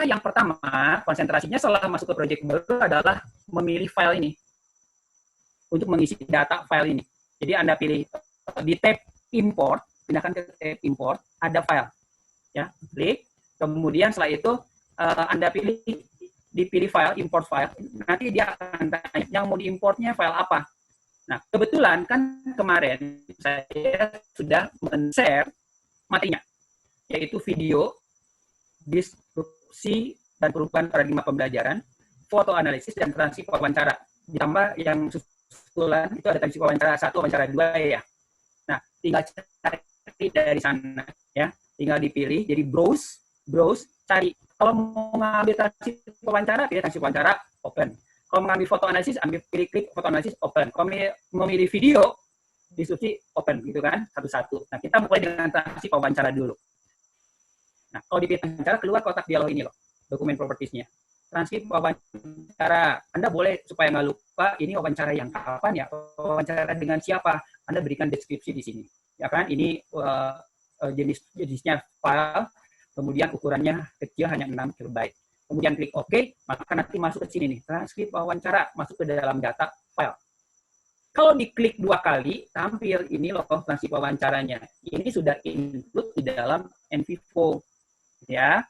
yang pertama, konsentrasinya setelah masuk ke project baru adalah memilih file ini. Untuk mengisi data file ini. Jadi Anda pilih di tab import, pindahkan ke tab import, ada file. Ya, klik. Kemudian setelah itu Anda dipilih file, import file. Nanti dia akan tanya yang mau diimportnya file apa. Nah, kebetulan kan kemarin saya sudah men-share materinya, yaitu video, disrupsi dan perubahan paradigma pembelajaran, foto analisis, dan transkrip wawancara. Ditambah yang susulan itu ada transkrip wawancara 1, wawancara 2 ya. Nah, tinggal cari dari sana ya. Tinggal dipilih, jadi browse, cari. Kalau mau ngambil transkrip wawancara, pilih transkrip wawancara, open. Kalau mengambil foto analisis, klik foto analisis, open. Kalau memilih video, disrupsi, open, gitu kan, satu-satu. Nah, kita mulai dengan transkrip wawancara dulu. Nah, kalau dipilih wawancara, keluar kotak dialog ini loh, dokumen properties-nya. Transkrip wawancara, Anda boleh, supaya nggak lupa, ini wawancara yang kapan ya, wawancara dengan siapa, Anda berikan deskripsi di sini. Ya kan, ini jenisnya file, kemudian ukurannya kecil, hanya 6 KB. Kemudian klik OK, maka nanti masuk ke sini nih, transkrip wawancara, masuk ke dalam data file. Kalau diklik 2 kali, tampil ini loh transkrip wawancaranya. Ini sudah include di dalam NVivo. Ya,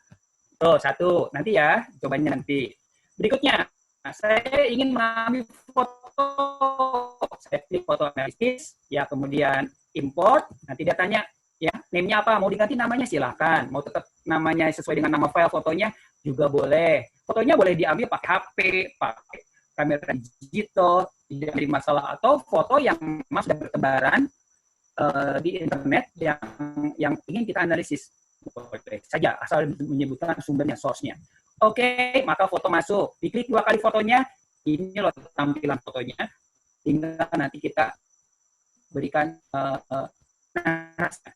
tuh 1, nanti ya, cobanya nanti. Berikutnya, saya ingin mengambil foto. Saya klik foto analisis, ya kemudian import, nanti dia tanya, ya, name-nya apa? Mau diganti namanya silakan. Mau tetap namanya sesuai dengan nama file fotonya juga boleh. Fotonya boleh diambil pakai HP, pakai kamera digital, tidak ada masalah. Atau foto yang mas sudah bertebaran di internet yang ingin kita analisis. Boleh saja, asal menyebutkan sumbernya, source-nya. Oke, maka foto masuk. Diklik 2 kali fotonya, ini loh tampilan fotonya. Tinggal nanti kita berikan narasi.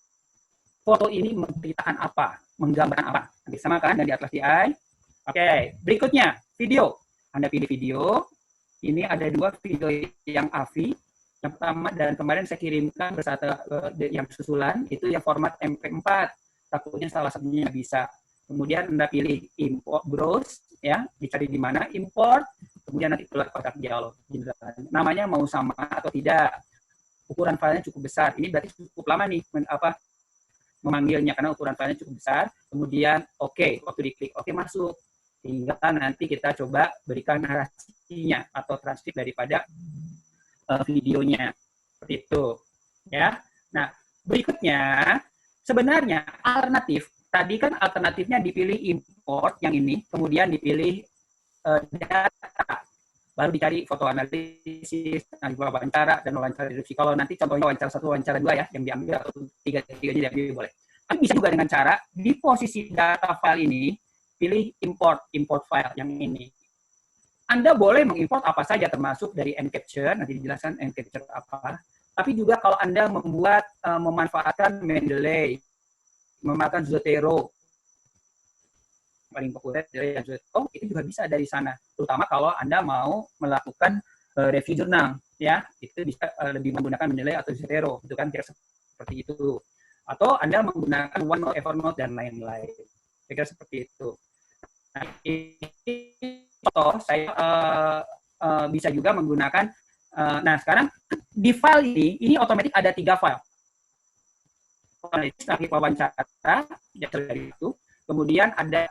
Foto ini memberitakan apa, menggambarkan apa. Nanti sama kan yang di atas di I. Oke, berikutnya video. Anda pilih video. Ini ada 2 video yang AVI. Yang pertama dan kemarin saya kirimkan bersama yang susulan itu yang format MP4. Takutnya salah satunya bisa. Kemudian Anda pilih import, browse, ya, dicari di mana, import. Kemudian nanti keluar kotak dialog. Namanya mau sama atau tidak. Ukuran filenya cukup besar. Ini berarti cukup lama nih memanggilnya karena ukuran filenya cukup besar. Kemudian oke, waktu diklik oke masuk. Tinggal nanti kita coba berikan narasinya atau transkrip daripada videonya. Seperti itu. Ya. Nah, berikutnya sebenarnya alternatif. Tadi kan alternatifnya dipilih import yang ini, kemudian dipilih data. Baru dicari foto analisis, wawancara, dan wawancara deskripsi. Kalau nanti contohnya wawancara 1, wawancara 2 ya, yang diambil atau 3-tiganya diambil boleh. Tapi bisa juga dengan cara di posisi data file ini, pilih import file yang ini. Anda boleh mengimport apa saja termasuk dari Encapture, nanti dijelaskan Encapture apa. Tapi juga kalau Anda memanfaatkan Mendeley, memakan Zotero, paling populer dari Zotero, itu juga bisa dari sana. Terutama kalau Anda mau melakukan review jurnal, ya, itu bisa lebih menggunakan Mendeley atau Zotero, itu kan kira seperti itu. Atau Anda menggunakan OneNote, Evernote, dan lain-lain. Kira seperti itu. Nah, ini contoh saya bisa juga menggunakan. Nah, sekarang di file ini otomatis ada 3 file. Transkrip wawancara, ya dari itu. Kemudian ada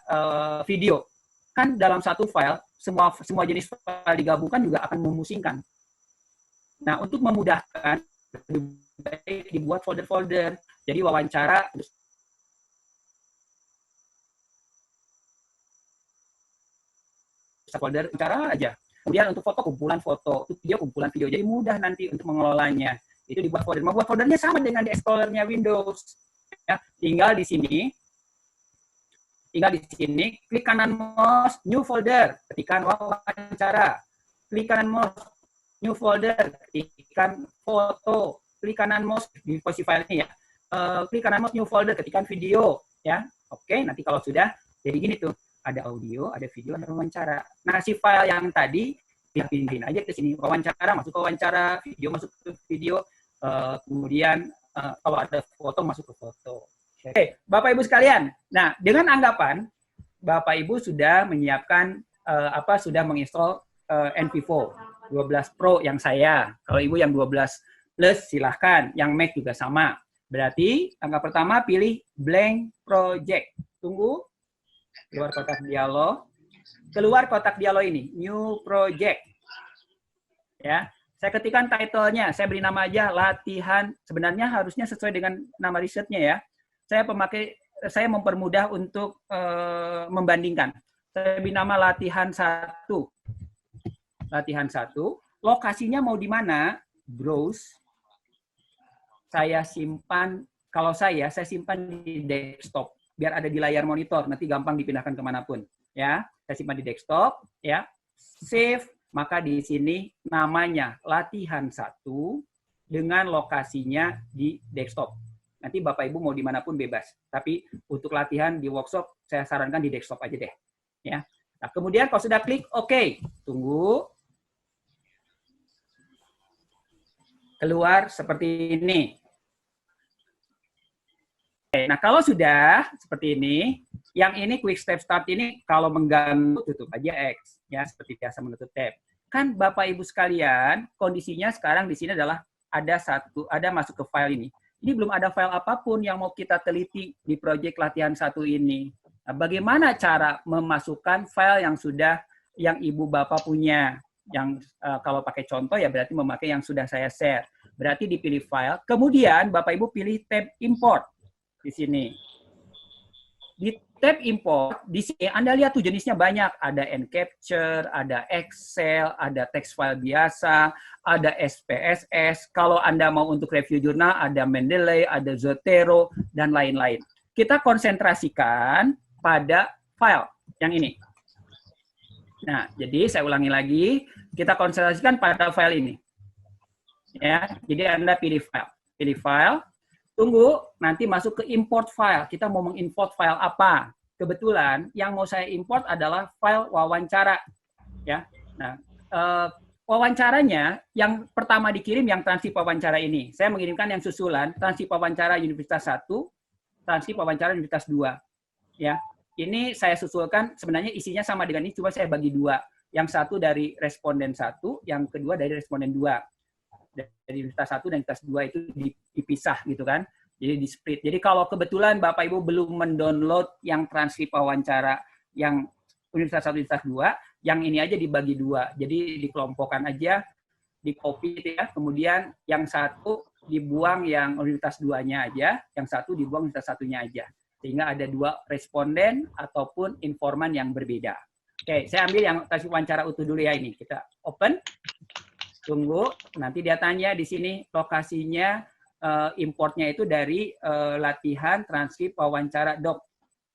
video. Kan dalam satu file, semua jenis file digabungkan juga akan memusingkan. Nah, untuk memudahkan, lebih baik dibuat folder-folder. Jadi wawancara, folder wawancara aja. Kemudian untuk foto, kumpulan foto. Untuk video, kumpulan video. Jadi mudah nanti untuk mengelolanya. Itu dibuat folder. Mau buat foldernya sama dengan di Explorer-nya Windows. Ya, tinggal di sini, klik kanan mouse, new folder, ketikkan wawancara, klik kanan mouse, new folder, ketikkan foto, klik kanan mouse di posisi file ini ya, klik kanan mouse, new folder, ketikkan video, ya, oke, nanti kalau sudah, jadi gini tuh, ada audio, ada video, ada wawancara. Nah, si file yang tadi, pindahin aja ke sini, wawancara, masuk ke wawancara, video masuk ke video, kemudian kalau ada foto masuk ke foto. Oke, Bapak Ibu sekalian. Nah, dengan anggapan Bapak Ibu sudah menyiapkan sudah menginstall NVivo 12 Pro yang saya. Kalau Ibu yang 12 Plus silahkan. Yang Mac juga sama. Berarti langkah pertama pilih blank project. Tunggu. Keluar kotak dialog. Keluar kotak dialog ini, new project. Ya, saya ketikkan title-nya. Saya beri nama aja latihan. Sebenarnya harusnya sesuai dengan nama risetnya ya. Saya mempermudah untuk membandingkan. Saya beri nama latihan 1. Latihan 1. Lokasinya mau di mana? Browse. Saya simpan, kalau saya simpan di desktop. Biar ada di layar monitor, nanti gampang dipindahkan kemanapun. Ya, saya simpan di desktop. Ya, save. Maka di sini namanya latihan 1 dengan lokasinya di desktop. Nanti Bapak Ibu mau dimanapun bebas. Tapi untuk latihan di workshop, saya sarankan di desktop aja deh. Ya. Nah, kemudian kalau sudah klik OK, tunggu. Keluar seperti ini. Nah, kalau sudah seperti ini, yang ini quick step start ini kalau mengganggu tutup aja X. Ya, seperti biasa menutup tab. Kan Bapak Ibu sekalian, kondisinya sekarang di sini adalah ada masuk ke file ini. Ini belum ada file apapun yang mau kita teliti di proyek latihan 1 ini. Nah, bagaimana cara memasukkan file yang Ibu Bapak punya? Yang kalau pakai contoh ya berarti memakai yang sudah saya share. Berarti dipilih file, kemudian Bapak Ibu pilih tab import di sini. Di tab import, di sini Anda lihat tuh jenisnya banyak. Ada Encapture, ada Excel, ada text file biasa, ada SPSS. Kalau Anda mau untuk review jurnal, ada Mendeley, ada Zotero, dan lain-lain. Kita konsentrasikan pada file yang ini. Nah, jadi saya ulangi lagi, kita konsentrasikan pada file ini. Ya, jadi Anda pilih file, tunggu, nanti masuk ke import file. Kita mau mengimport file apa? Kebetulan yang mau saya import adalah file wawancara. Ya, nah wawancaranya yang pertama dikirim yang transkrip wawancara ini. Saya mengirimkan yang susulan transkrip wawancara Universitas 1, transkrip wawancara Universitas 2. Ya, ini saya susulkan sebenarnya isinya sama dengan ini, cuma saya bagi 2. Yang satu dari responden 1, yang kedua dari responden 2. Dari Universitas 1 dan Universitas 2 itu dipisah gitu kan. Jadi di split. Jadi kalau kebetulan Bapak Ibu belum mendownload yang transkrip wawancara yang Universitas 1, Universitas 2, yang ini aja dibagi 2. Jadi dikelompokkan aja, di copy itu ya. Kemudian yang satu dibuang yang Universitas 2-nya aja, yang satu dibuang Universitas 1-nya aja. Sehingga ada 2 responden ataupun informan yang berbeda. Oke, saya ambil yang transkrip wawancara utuh dulu ya ini. Kita open. Tunggu, nanti dia tanya di sini lokasinya importnya itu dari latihan transkrip wawancara doc.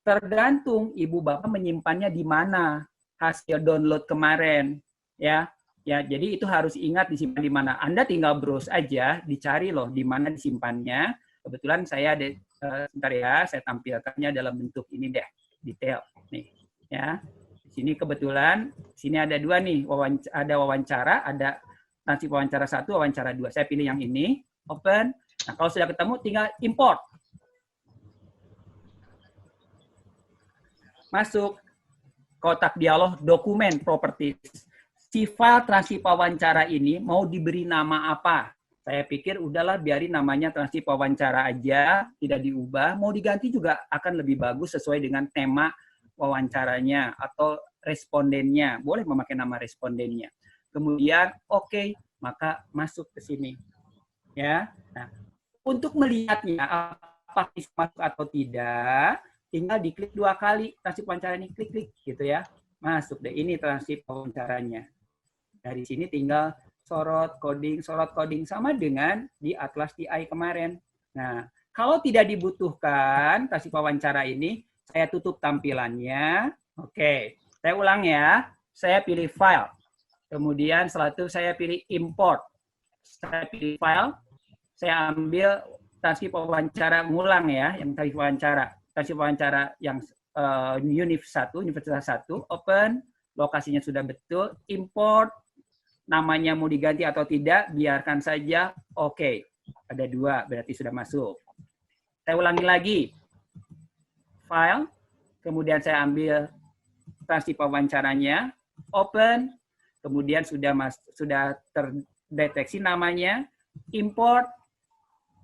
Tergantung Ibu Bapak menyimpannya di mana hasil download kemarin, ya. Ya, jadi itu harus ingat disimpan di mana. Anda tinggal browse aja, dicari loh di mana disimpannya. Kebetulan saya sebentar ya, saya tampilkannya dalam bentuk ini deh, detail nih, ya. Di sini kebetulan sini ada 2 nih, ada wawancara, ada transkrip wawancara 1, wawancara 2. Saya pilih yang ini, open. Nah, kalau sudah ketemu, tinggal import. Masuk kotak dialog dokumen properties. Si file transkrip wawancara ini mau diberi nama apa? Saya pikir udahlah biarin namanya transkrip wawancara aja, tidak diubah. Mau diganti juga akan lebih bagus sesuai dengan tema wawancaranya atau respondennya. Boleh memakai nama respondennya. Kemudian oke, maka masuk ke sini. Ya. Nah, untuk melihatnya apakah masuk atau tidak, tinggal diklik 2 kali transkrip wawancara ini, klik gitu ya. Masuk deh, ini transkrip wawancaranya. Dari sini tinggal sorot coding sama dengan di Atlas TI kemarin. Nah, kalau tidak dibutuhkan transkrip wawancara ini, saya tutup tampilannya. Oke, saya ulang ya. Saya pilih file. Kemudian setelah itu saya pilih import. Saya pilih file. Saya ambil transkrip wawancara ngulang ya, yang transkrip wawancara yang Universitas 1, open, lokasinya sudah betul, import, namanya mau diganti atau tidak, biarkan saja, oke. Ada 2, berarti sudah masuk. Saya ulangi lagi. File, kemudian saya ambil transkrip wawancaranya, open, kemudian sudah terdeteksi namanya, import,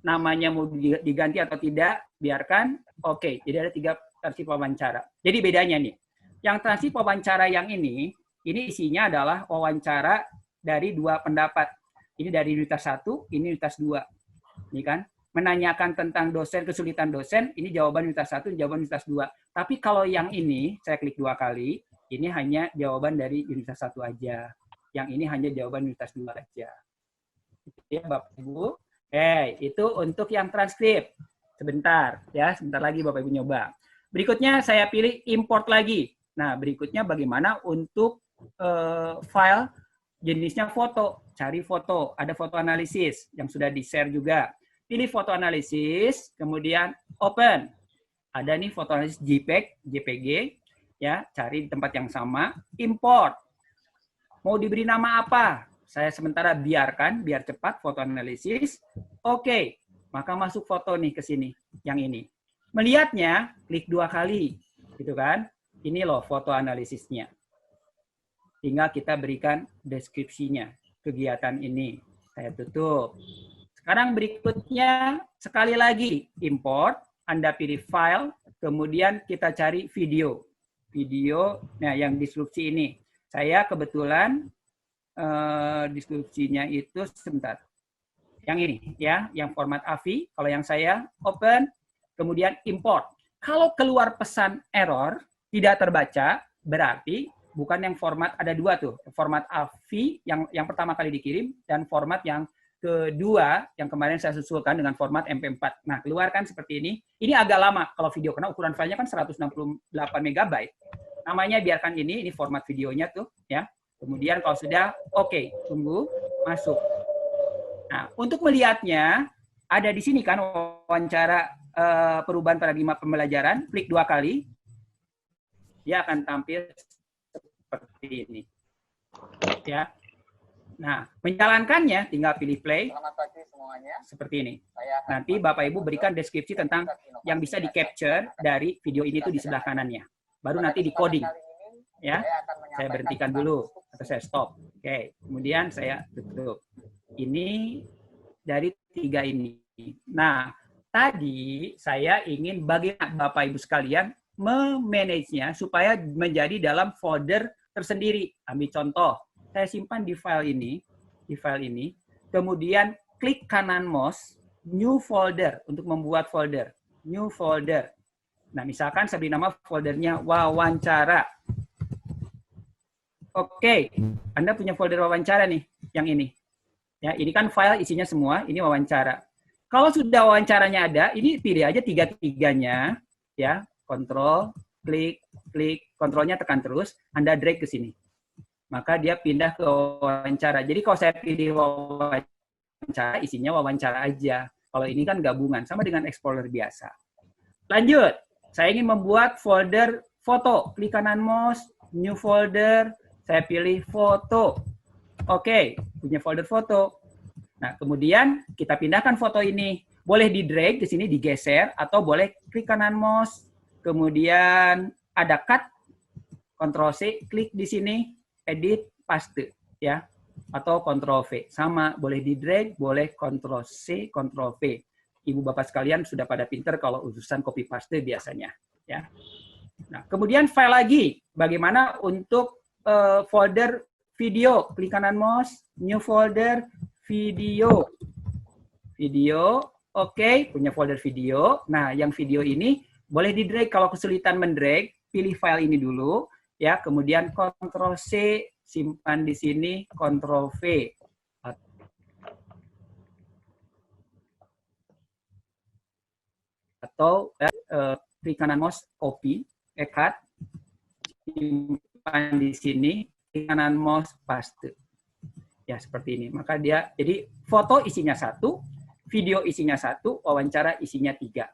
namanya mau diganti atau tidak, biarkan. Oke, jadi ada 3 transkrip wawancara. Jadi bedanya nih, yang transkrip wawancara yang ini isinya adalah wawancara dari 2 pendapat. Ini dari unitas 1, ini unitas 2. Ini kan, menanyakan tentang dosen, kesulitan dosen, ini jawaban unitas 1, jawaban unitas 2. Tapi kalau yang ini, saya klik 2 kali, ini hanya jawaban dari unitas 1 aja. Yang ini hanya jawaban unitas 2 aja. Ya, Bapak Ibu. Itu untuk yang transkrip. Sebentar, ya, sebentar lagi Bapak Ibu nyoba. Berikutnya saya pilih import lagi. Nah, berikutnya bagaimana untuk file jenisnya foto. Cari foto, ada foto analisis yang sudah di-share juga. Pilih foto analisis, kemudian open. Ada nih foto analisis JPEG, JPG, ya, cari di tempat yang sama, import. Mau diberi nama apa? Saya sementara biarkan, biar cepat foto analisis. Oke, maka masuk foto nih ke sini, yang ini. Melihatnya, klik 2 kali, gitu kan? Ini loh foto analisisnya. Tinggal kita berikan deskripsinya, kegiatan ini. Saya tutup. Sekarang berikutnya, sekali lagi, import, Anda pilih file, kemudian kita cari video. Video, nah yang deskripsi ini. Saya kebetulan deskripsinya itu sebentar. Yang ini ya, yang format AVI. Kalau yang saya open, kemudian import. Kalau keluar pesan error tidak terbaca, berarti bukan yang format, ada 2 tuh. Format AVI yang pertama kali dikirim dan format yang kedua yang kemarin saya susulkan dengan format MP4. Nah, keluarkan seperti ini. Ini agak lama kalau video karena ukuran filenya kan 168 MB. Namanya biarkan ini format videonya tuh ya. Kemudian kalau sudah, oke, tunggu, masuk. Nah, untuk melihatnya, ada di sini kan wawancara perubahan paradigma pembelajaran, klik 2 kali, dia akan tampil seperti ini. Ya. Nah, menjalankannya, tinggal pilih play. Selamat pagi semuanya. Seperti ini. Nanti Bapak Ibu berikan deskripsi tentang yang bisa di-capture dari video ini tuh di sebelah kanannya. Baru nanti di-coding. Ya, saya berhentikan dulu atau saya stop. Oke, kemudian saya tutup. Ini dari 3 ini. Nah, tadi saya ingin bagaimana Bapak Ibu sekalian memanagenya supaya menjadi dalam folder tersendiri. Ambil contoh, saya simpan di file ini, kemudian klik kanan mouse, new folder untuk membuat folder, new folder. Nah, misalkan saya beri nama foldernya wawancara. Oke, Anda punya folder wawancara nih, yang ini. Ya, ini kan file isinya semua, ini wawancara. Kalau sudah wawancaranya ada, ini pilih aja 3-3-nya, ya, kontrol, klik, kontrolnya tekan terus, Anda drag ke sini. Maka dia pindah ke wawancara. Jadi kalau saya pilih wawancara, isinya wawancara aja. Kalau ini kan gabungan, sama dengan Explorer biasa. Lanjut, saya ingin membuat folder foto. Klik kanan mouse, new folder, saya pilih foto. Oke, punya folder foto. Nah, kemudian kita pindahkan foto ini. Boleh di-drag ke sini, digeser, atau boleh klik kanan mouse, kemudian ada cut, Ctrl-C, klik di sini, edit, paste, ya, atau Ctrl-V. Sama, boleh di-drag, boleh Ctrl-C, Ctrl-V. Ibu Bapak sekalian sudah pada pinter kalau urusan copy paste biasanya, ya. Nah, kemudian file lagi. Bagaimana untuk folder video? Klik kanan mouse, new folder, video. Video, oke, punya folder video. Nah, yang video ini boleh di-drag. Kalau kesulitan mendrag, pilih file ini dulu, ya. Kemudian Ctrl-C, simpan di sini, Ctrl-V. Atau klik kanan mouse, copy, cut, simpan di sini, klik kanan mouse, paste. Ya, seperti ini. Maka dia, jadi foto isinya 1, video isinya 1, wawancara isinya 3.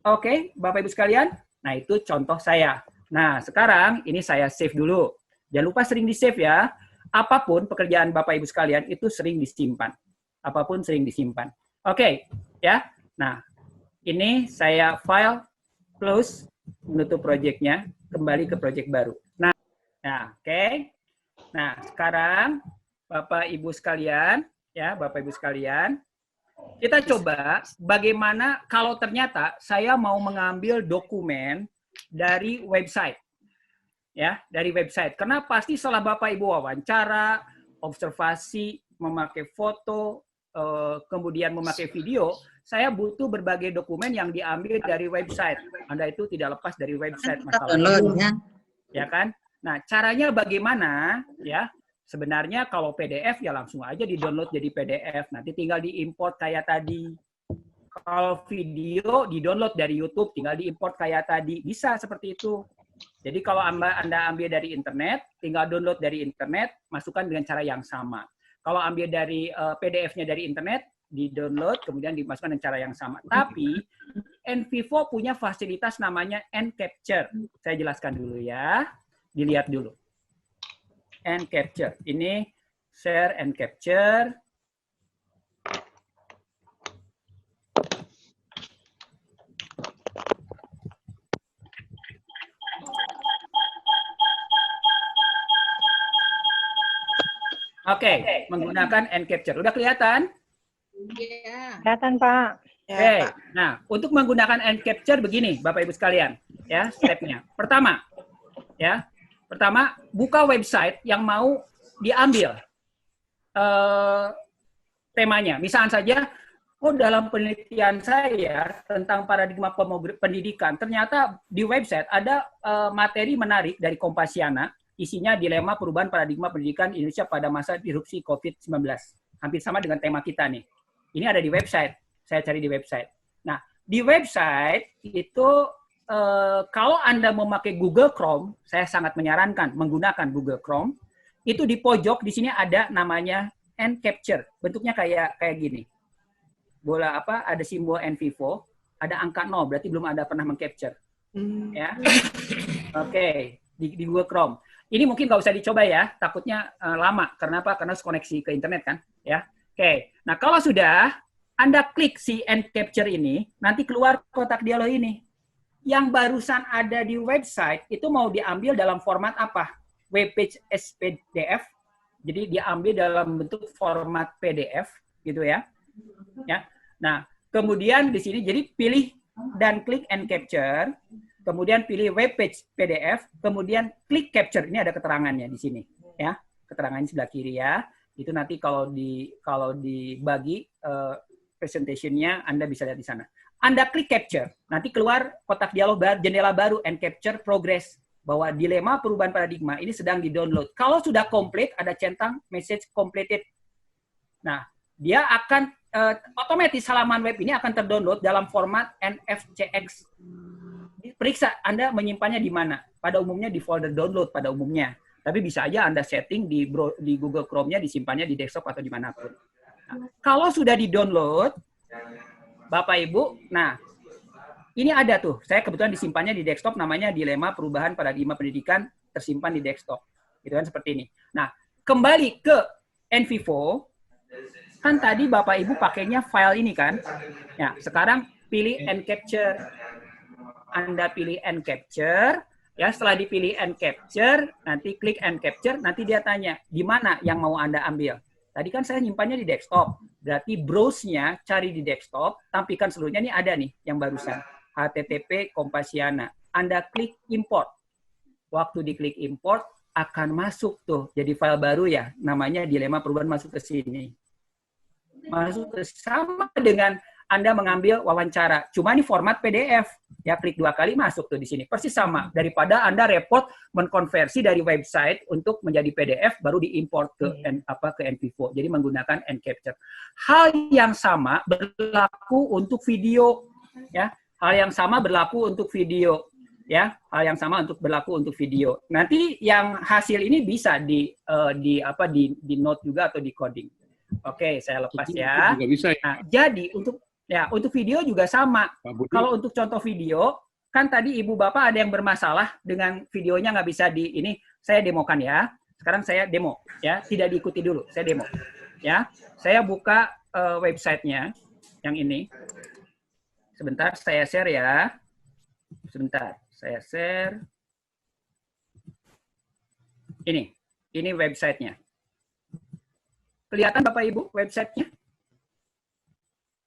Oke, Bapak Ibu sekalian. Nah, itu contoh saya. Nah, sekarang ini saya save dulu. Jangan lupa sering di-save ya. Apapun pekerjaan Bapak Ibu sekalian itu sering disimpan. Apapun sering disimpan. Oke, ya. Nah, ini saya file, close, menutup proyeknya, kembali ke proyek baru. Nah, oke. Nah, sekarang Bapak Ibu sekalian, ya, Bapak Ibu sekalian, kita coba bagaimana kalau ternyata saya mau mengambil dokumen dari website. Ya, dari website. Karena pasti setelah Bapak Ibu wawancara, observasi, memakai foto, kemudian memakai video, saya butuh berbagai dokumen yang diambil dari website. Anda itu tidak lepas dari website masalahnya. Ya kan? Nah, caranya bagaimana? Ya, sebenarnya kalau PDF ya langsung aja di-download jadi PDF. Nanti tinggal di-import kayak tadi. Kalau video di-download dari YouTube, tinggal di-import kayak tadi. Bisa seperti itu. Jadi kalau Anda ambil dari internet, tinggal download dari internet, masukkan dengan cara yang sama. Kalau ambil dari PDF-nya dari internet, di-download, kemudian dimasukkan dengan cara yang sama. Tapi NVivo punya fasilitas namanya N-Capture. Saya jelaskan dulu ya. Dilihat dulu. N-Capture. Ini share N-Capture. Oke, menggunakan N-Capture. Udah kelihatan? Iya. Kelihatan, Pak. Oke, nah untuk menggunakan N-Capture begini, Bapak Ibu sekalian, ya stepnya. Pertama, buka website yang mau diambil temanya. Misalnya saja, dalam penelitian saya tentang paradigma pendidikan, ternyata di website ada materi menarik dari Kompasiana. Isinya dilema perubahan paradigma pendidikan Indonesia pada masa disrupsi COVID-19. Hampir sama dengan tema kita nih. Ini ada di website. Saya cari di website. Nah, di website itu kalau Anda memakai Google Chrome, saya sangat menyarankan menggunakan Google Chrome. Itu di pojok di sini ada namanya N-Capture. Bentuknya kayak gini. Bola apa? Ada simbol NVivo, ada angka 0, berarti belum ada pernah meng-capture. Ya. Oke, di Google Chrome. Ini mungkin nggak usah dicoba ya, takutnya lama. Karena apa? Karena koneksi ke internet kan, ya. Oke. Nah, kalau sudah Anda klik si N-Capture ini, nanti keluar kotak dialog ini. Yang barusan ada di website itu mau diambil dalam format apa? Webpage SPDF. Jadi diambil dalam bentuk format PDF, gitu ya. Ya. Nah, kemudian di sini jadi pilih dan klik N-Capture. Kemudian pilih webpage PDF, kemudian klik capture. Ini ada keterangannya di sini, ya. Keterangannya sebelah kiri ya. Itu nanti kalau dibagi presentation-nya Anda bisa lihat di sana. Anda klik capture, nanti keluar kotak dialog jendela baru N-Capture Progress bahwa dilema perubahan paradigma ini sedang di-download. Kalau sudah komplit ada centang message completed. Nah, dia akan otomatis halaman web ini akan terdownload dalam format NFCX. Periksa Anda menyimpannya di mana. Pada umumnya di folder download pada umumnya. Tapi bisa aja Anda setting di Google Chrome-nya disimpannya di desktop atau dimanapun. Nah, kalau sudah di-download, Bapak Ibu, nah ini ada tuh. Saya kebetulan disimpannya di desktop namanya Dilema Perubahan Paradigma Pendidikan tersimpan di desktop. Gitu kan seperti ini. Nah, kembali ke NVivo, kan tadi Bapak Ibu pakainya file ini kan. Ya, sekarang pilih N-Capture. Anda pilih N-Capture, ya setelah dipilih N-Capture, nanti klik N-Capture, nanti dia tanya, di mana yang mau Anda ambil? Tadi kan saya nyimpannya di desktop, berarti browse-nya cari di desktop, tampilkan seluruhnya, ini ada nih yang barusan, HTTP Kompasiana. Anda klik import. Waktu diklik import, akan masuk tuh, jadi file baru ya, namanya Dilema Perubahan masuk ke sini. Masuk ke sama dengan Anda mengambil wawancara. Cuma ini format PDF. Ya, klik 2 kali masuk tuh di sini. Persis sama. Daripada Anda repot mengkonversi dari website untuk menjadi PDF baru diimport ke NVivo. Jadi menggunakan N-Capture. Hal yang sama berlaku untuk video, ya. Hal yang sama berlaku untuk video, ya. Hal yang sama berlaku untuk video. Nanti yang hasil ini bisa di note juga atau di coding. Oke, saya lepas ya. Juga bisa ya. Nah, jadi untuk video juga sama. Kalau untuk contoh video, kan tadi Ibu Bapak ada yang bermasalah dengan videonya nggak bisa ini saya demokan ya. Sekarang saya demo ya, tidak diikuti dulu, saya demo. Ya, saya buka websitenya yang ini. Sebentar, saya share ya. Sebentar, Saya share. Ini websitenya. Kelihatan Bapak Ibu websitenya?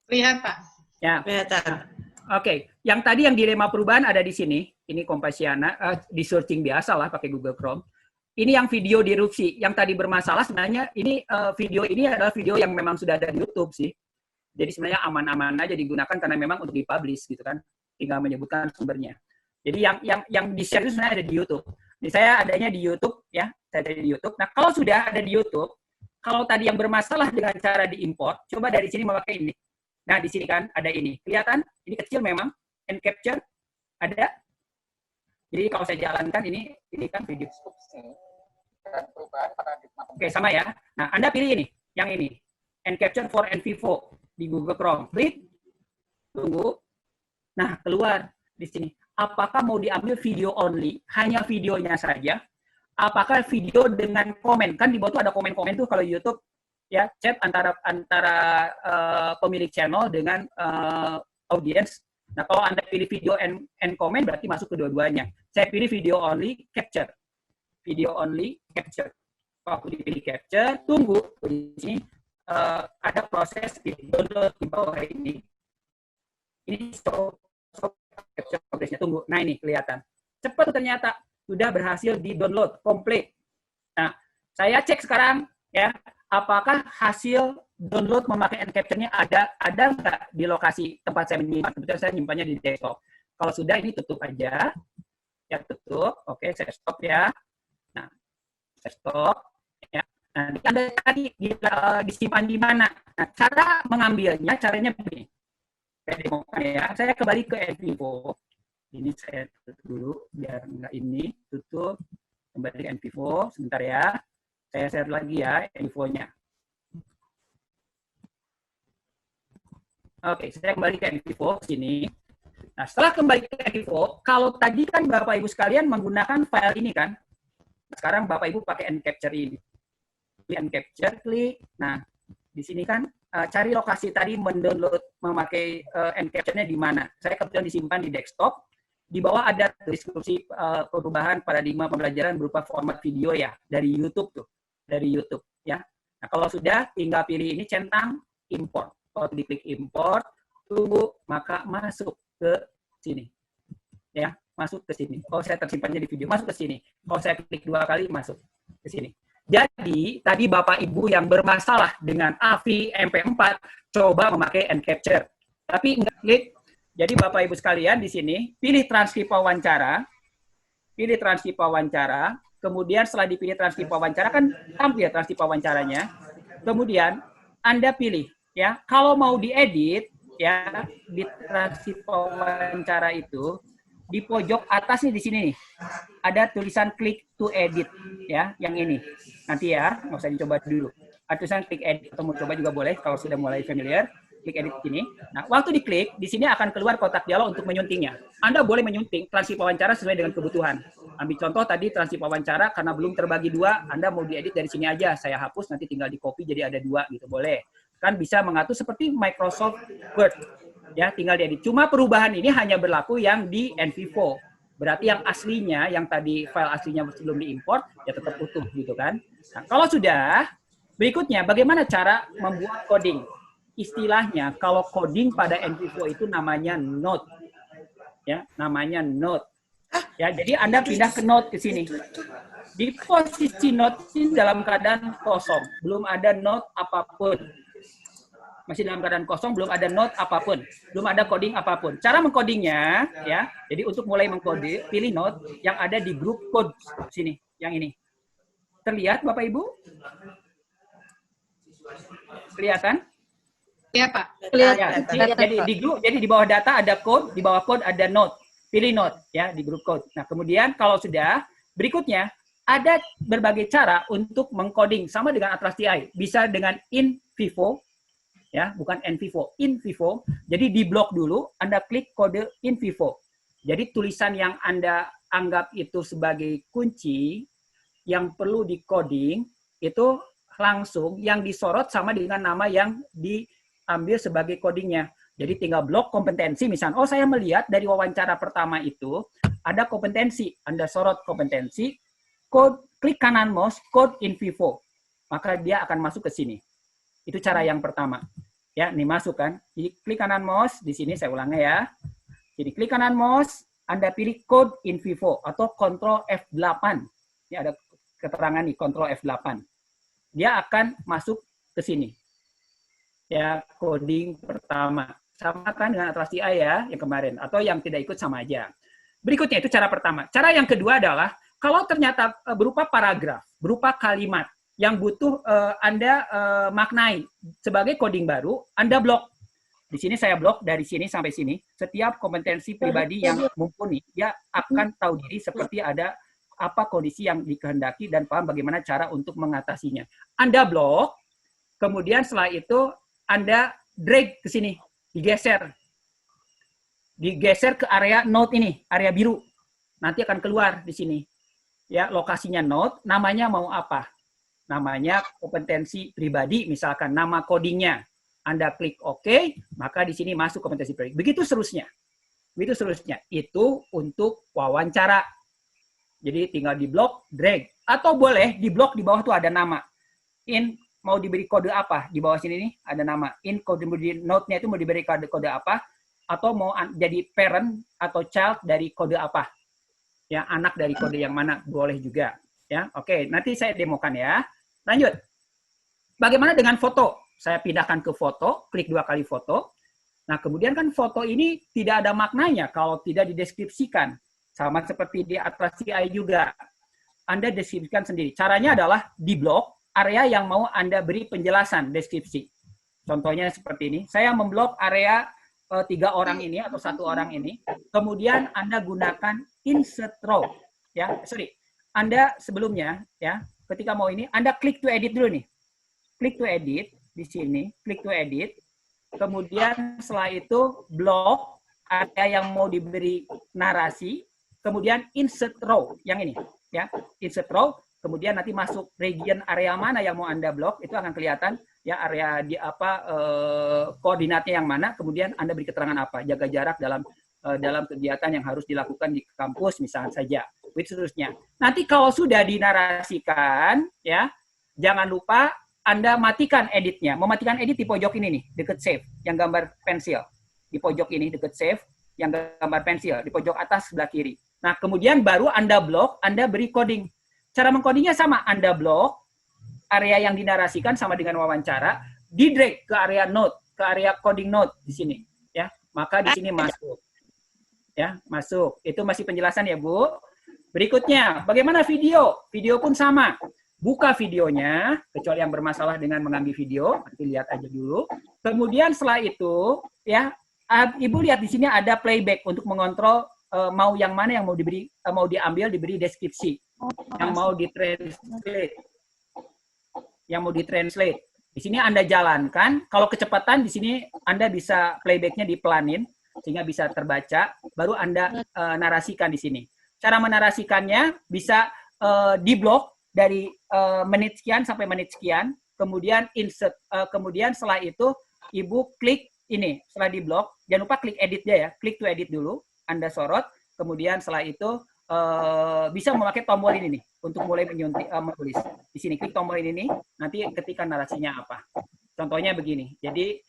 Lihat, Pak. Ya. Kelihatan. Oke, yang tadi yang dilema perubahan ada di sini. Ini Kompasiana, di searching biasa lah pakai Google Chrome. Ini yang video disrupsi. Yang tadi bermasalah sebenarnya ini video ini adalah video yang memang sudah ada di YouTube sih. Jadi sebenarnya aman-aman aja digunakan karena memang untuk dipublish gitu kan. Tinggal menyebutkan sumbernya. Jadi yang di-share itu sebenarnya ada di YouTube. Jadi saya adanya di YouTube ya, saya ada di YouTube. Nah, kalau sudah ada di YouTube, kalau tadi yang bermasalah dengan cara diimport, coba dari sini memakai ini. Nah, di sini kan ada ini. Kelihatan? Ini kecil memang. And capture ada. Jadi kalau saya jalankan ini kan video. Oke, sama ya. Nah, Anda pilih ini, yang ini. And capture for NV4 di Google Chrome. Klik. Tunggu. Nah, keluar di sini. Apakah mau diambil video only, hanya videonya saja? Apakah video dengan komen? Kan di bawah tuh ada komen-komen tuh kalau YouTube ya, chat antara pemilik channel dengan audience. Nah, kalau Anda pilih video and comment berarti masuk kedua-duanya. Saya pilih video only capture. Video only capture. Waktu dipilih capture, tunggu di sini ada proses di download di bawah ini. Ini capture progress-nya, tunggu. Nah, ini kelihatan. Cepat ternyata sudah berhasil di-download komplit. Nah, saya cek sekarang ya, apakah hasil download memakai Encapture-nya ada nggak di lokasi tempat saya menyimpan. Kebetulan saya menyimpannya di desktop. Kalau sudah, ini tutup aja. Ya, tutup. Oke, saya stop ya. Nah, saya stop. Ya. Nanti Anda tadi disimpan di mana? Nah, cara mengambilnya, caranya begini. Saya kembali ke NV4. Ini saya tutup dulu biar nggak ini, tutup, kembali ke NV4 sebentar ya. Saya share lagi ya NV4-nya. Oke, saya kembali ke NV4 sini. Nah, setelah kembali ke NV4, kalau tadi kan Bapak Ibu sekalian menggunakan file ini kan. Sekarang Bapak Ibu pakai Encapture ini. Klik Encapture, klik. Nah, di sini kan cari lokasi tadi mendownload memakai Encapture-nya di mana. Saya kebetulan disimpan di desktop. Di bawah ada deskripsi perubahan paradigma pembelajaran berupa format video ya dari YouTube tuh, dari YouTube ya. Nah, kalau sudah tinggal pilih ini centang import. Kalau diklik import, tunggu maka masuk ke sini. Ya, masuk ke sini. Oh, saya tersimpannya di video, masuk ke sini. Kalau saya klik 2 kali masuk ke sini. Jadi, tadi Bapak Ibu yang bermasalah dengan AVI MP4 coba memakai Encapture. Tapi enggak klik. Jadi Bapak Ibu sekalian di sini pilih transkrip wawancara. Pilih transkrip wawancara. Kemudian setelah dipilih transkrip wawancara kan tampil transkrip wawancaranya. Kemudian Anda pilih ya, kalau mau diedit ya di transkrip wawancara itu di pojok atas nih di sini nih. Ada tulisan click to edit ya, yang ini. Nanti ya, nggak usah dicoba dulu. Ada tulisan click edit atau mau coba juga boleh kalau sudah mulai familiar. Klik edit sini. Nah, waktu diklik, di sini akan keluar kotak dialog untuk menyuntingnya. Anda boleh menyunting transkrip wawancara sesuai dengan kebutuhan. Ambil contoh tadi transkrip wawancara karena belum terbagi 2, Anda mau diedit dari sini aja. Saya hapus, nanti tinggal di copy jadi ada 2 gitu, boleh. Kan bisa mengatur seperti Microsoft Word. Ya, tinggal diedit. Cuma perubahan ini hanya berlaku yang di NV4. Berarti yang aslinya, yang tadi file aslinya sebelum diimport, ya tetap utuh gitu kan. Nah, kalau sudah, berikutnya bagaimana cara membuat coding. Istilahnya kalau coding pada NV4 itu namanya node. Ya, namanya node. Ya, jadi Anda pindah ke node ke sini. Di posisi node ini dalam keadaan kosong, belum ada node apapun. Masih dalam keadaan kosong, belum ada node apapun, belum ada coding apapun. Cara mengcodingnya ya. Jadi untuk mulai mengkode, pilih node yang ada di grup code sini, yang ini. Terlihat Bapak Ibu? Kelihatan? Ya, Pak. Ya, jadi di bawah data ada code, di bawah code ada node. Pilih node ya di grup code. Nah, kemudian kalau sudah, berikutnya ada berbagai cara untuk mengcoding sama dengan Atlas TI. Bisa dengan in vivo ya, bukan NV4, in vivo. Jadi di blok dulu, Anda klik kode in vivo. Jadi tulisan yang Anda anggap itu sebagai kunci yang perlu di coding itu langsung yang disorot sama dengan nama yang diambil sebagai codingnya. Jadi tinggal blok kompetensi, misalnya, oh saya melihat dari wawancara pertama itu ada kompetensi, Anda sorot kompetensi, klik kanan mouse, code in vivo, maka dia akan masuk ke sini. Itu cara yang pertama. Ya, ini masuk kan. Jadi klik kanan mouse, di sini saya ulangnya ya. Jadi klik kanan mouse, Anda pilih code in vivo atau Ctrl F8. Ini ada keterangan nih, Ctrl F8. Dia akan masuk ke sini. Ya, coding pertama. Sama kan dengan Atlas TI ya, yang kemarin. Atau yang tidak ikut sama aja. Berikutnya, itu cara pertama. Cara yang kedua adalah, kalau ternyata berupa paragraf, berupa kalimat, yang butuh Anda maknai sebagai coding baru, Anda blok. Di sini saya blok dari sini sampai sini. Setiap kompetensi pribadi yang mumpuni, dia akan tahu diri seperti ada apa kondisi yang dikehendaki dan paham bagaimana cara untuk mengatasinya. Anda blok, kemudian setelah itu Anda drag ke sini, digeser ke area node ini, area biru. Nanti akan keluar di sini. Ya, lokasinya node, namanya mau apa? Namanya kompetensi pribadi, misalkan nama codingnya. Anda klik OK, maka di sini masuk kompetensi pribadi. Begitu seterusnya. Begitu seterusnya. Itu untuk wawancara. Jadi tinggal di blok, drag. Atau boleh di blok di bawah tuh ada nama. In mau diberi kode apa? Di bawah sini nih ada nama. In kode node-nya itu mau diberi kode apa? Atau mau jadi parent atau child dari kode apa? Ya, anak dari kode yang mana? Boleh juga. Ya, oke. Nanti saya demokan ya. Lanjut. Bagaimana dengan foto? Saya pindahkan ke foto, klik 2 kali foto. Nah, kemudian kan foto ini tidak ada maknanya kalau tidak dideskripsikan. Sama seperti di Atlas TI juga. Anda deskripsikan sendiri. Caranya adalah di blok area yang mau Anda beri penjelasan, deskripsi. Contohnya seperti ini. Saya memblok area 3 orang ini atau 1 orang ini. Kemudian Anda gunakan insert row. Ya, sorry. Anda sebelumnya, ya, ketika mau ini, Anda klik to edit dulu nih. Klik to edit. Di sini, klik to edit, kemudian setelah itu blok area yang mau diberi narasi, kemudian insert row, yang ini, ya, insert row, kemudian nanti masuk region area mana yang mau Anda blok, itu akan kelihatan, ya, area di apa, koordinatnya yang mana, kemudian Anda beri keterangan apa, jaga jarak dalam kegiatan yang harus dilakukan di kampus, misalnya saja, begitu seterusnya. Nanti kalau sudah dinarasikan, ya, jangan lupa Anda matikan editnya. Mematikan edit di pojok ini nih, deket save, yang gambar pensil. Di pojok ini deket save, yang gambar pensil. Di pojok atas sebelah kiri. Nah, kemudian baru Anda blok, Anda beri coding. Cara mengcodingnya sama, Anda blok, area yang dinarasikan sama dengan wawancara, di drag ke area node, ke area coding node di sini. Ya, maka di sini masuk. Ya, masuk. Itu masih penjelasan ya, Bu. Berikutnya, bagaimana video? Video pun sama. Buka videonya, kecuali yang bermasalah dengan mengambil video, nanti lihat aja dulu. Kemudian setelah itu, ya, Ibu lihat di sini ada playback untuk mengontrol mau yang mana yang mau diberi, mau diambil, diberi deskripsi, yang mau ditranslate, Di sini Anda jalankan. Kalau kecepatan di sini Anda bisa playbacknya dipelanin sehingga bisa terbaca. Baru Anda narasikan di sini. Cara menarasikannya bisa di blok. Dari menit sekian sampai menit sekian, kemudian insert, kemudian setelah itu Ibu klik ini, setelah di blok, jangan lupa klik edit dia ya, klik to edit dulu, Anda sorot, kemudian setelah itu bisa memakai tombol ini nih, untuk mulai menulis. Di sini klik tombol ini nih, nanti ketika narasinya apa. Contohnya begini, jadi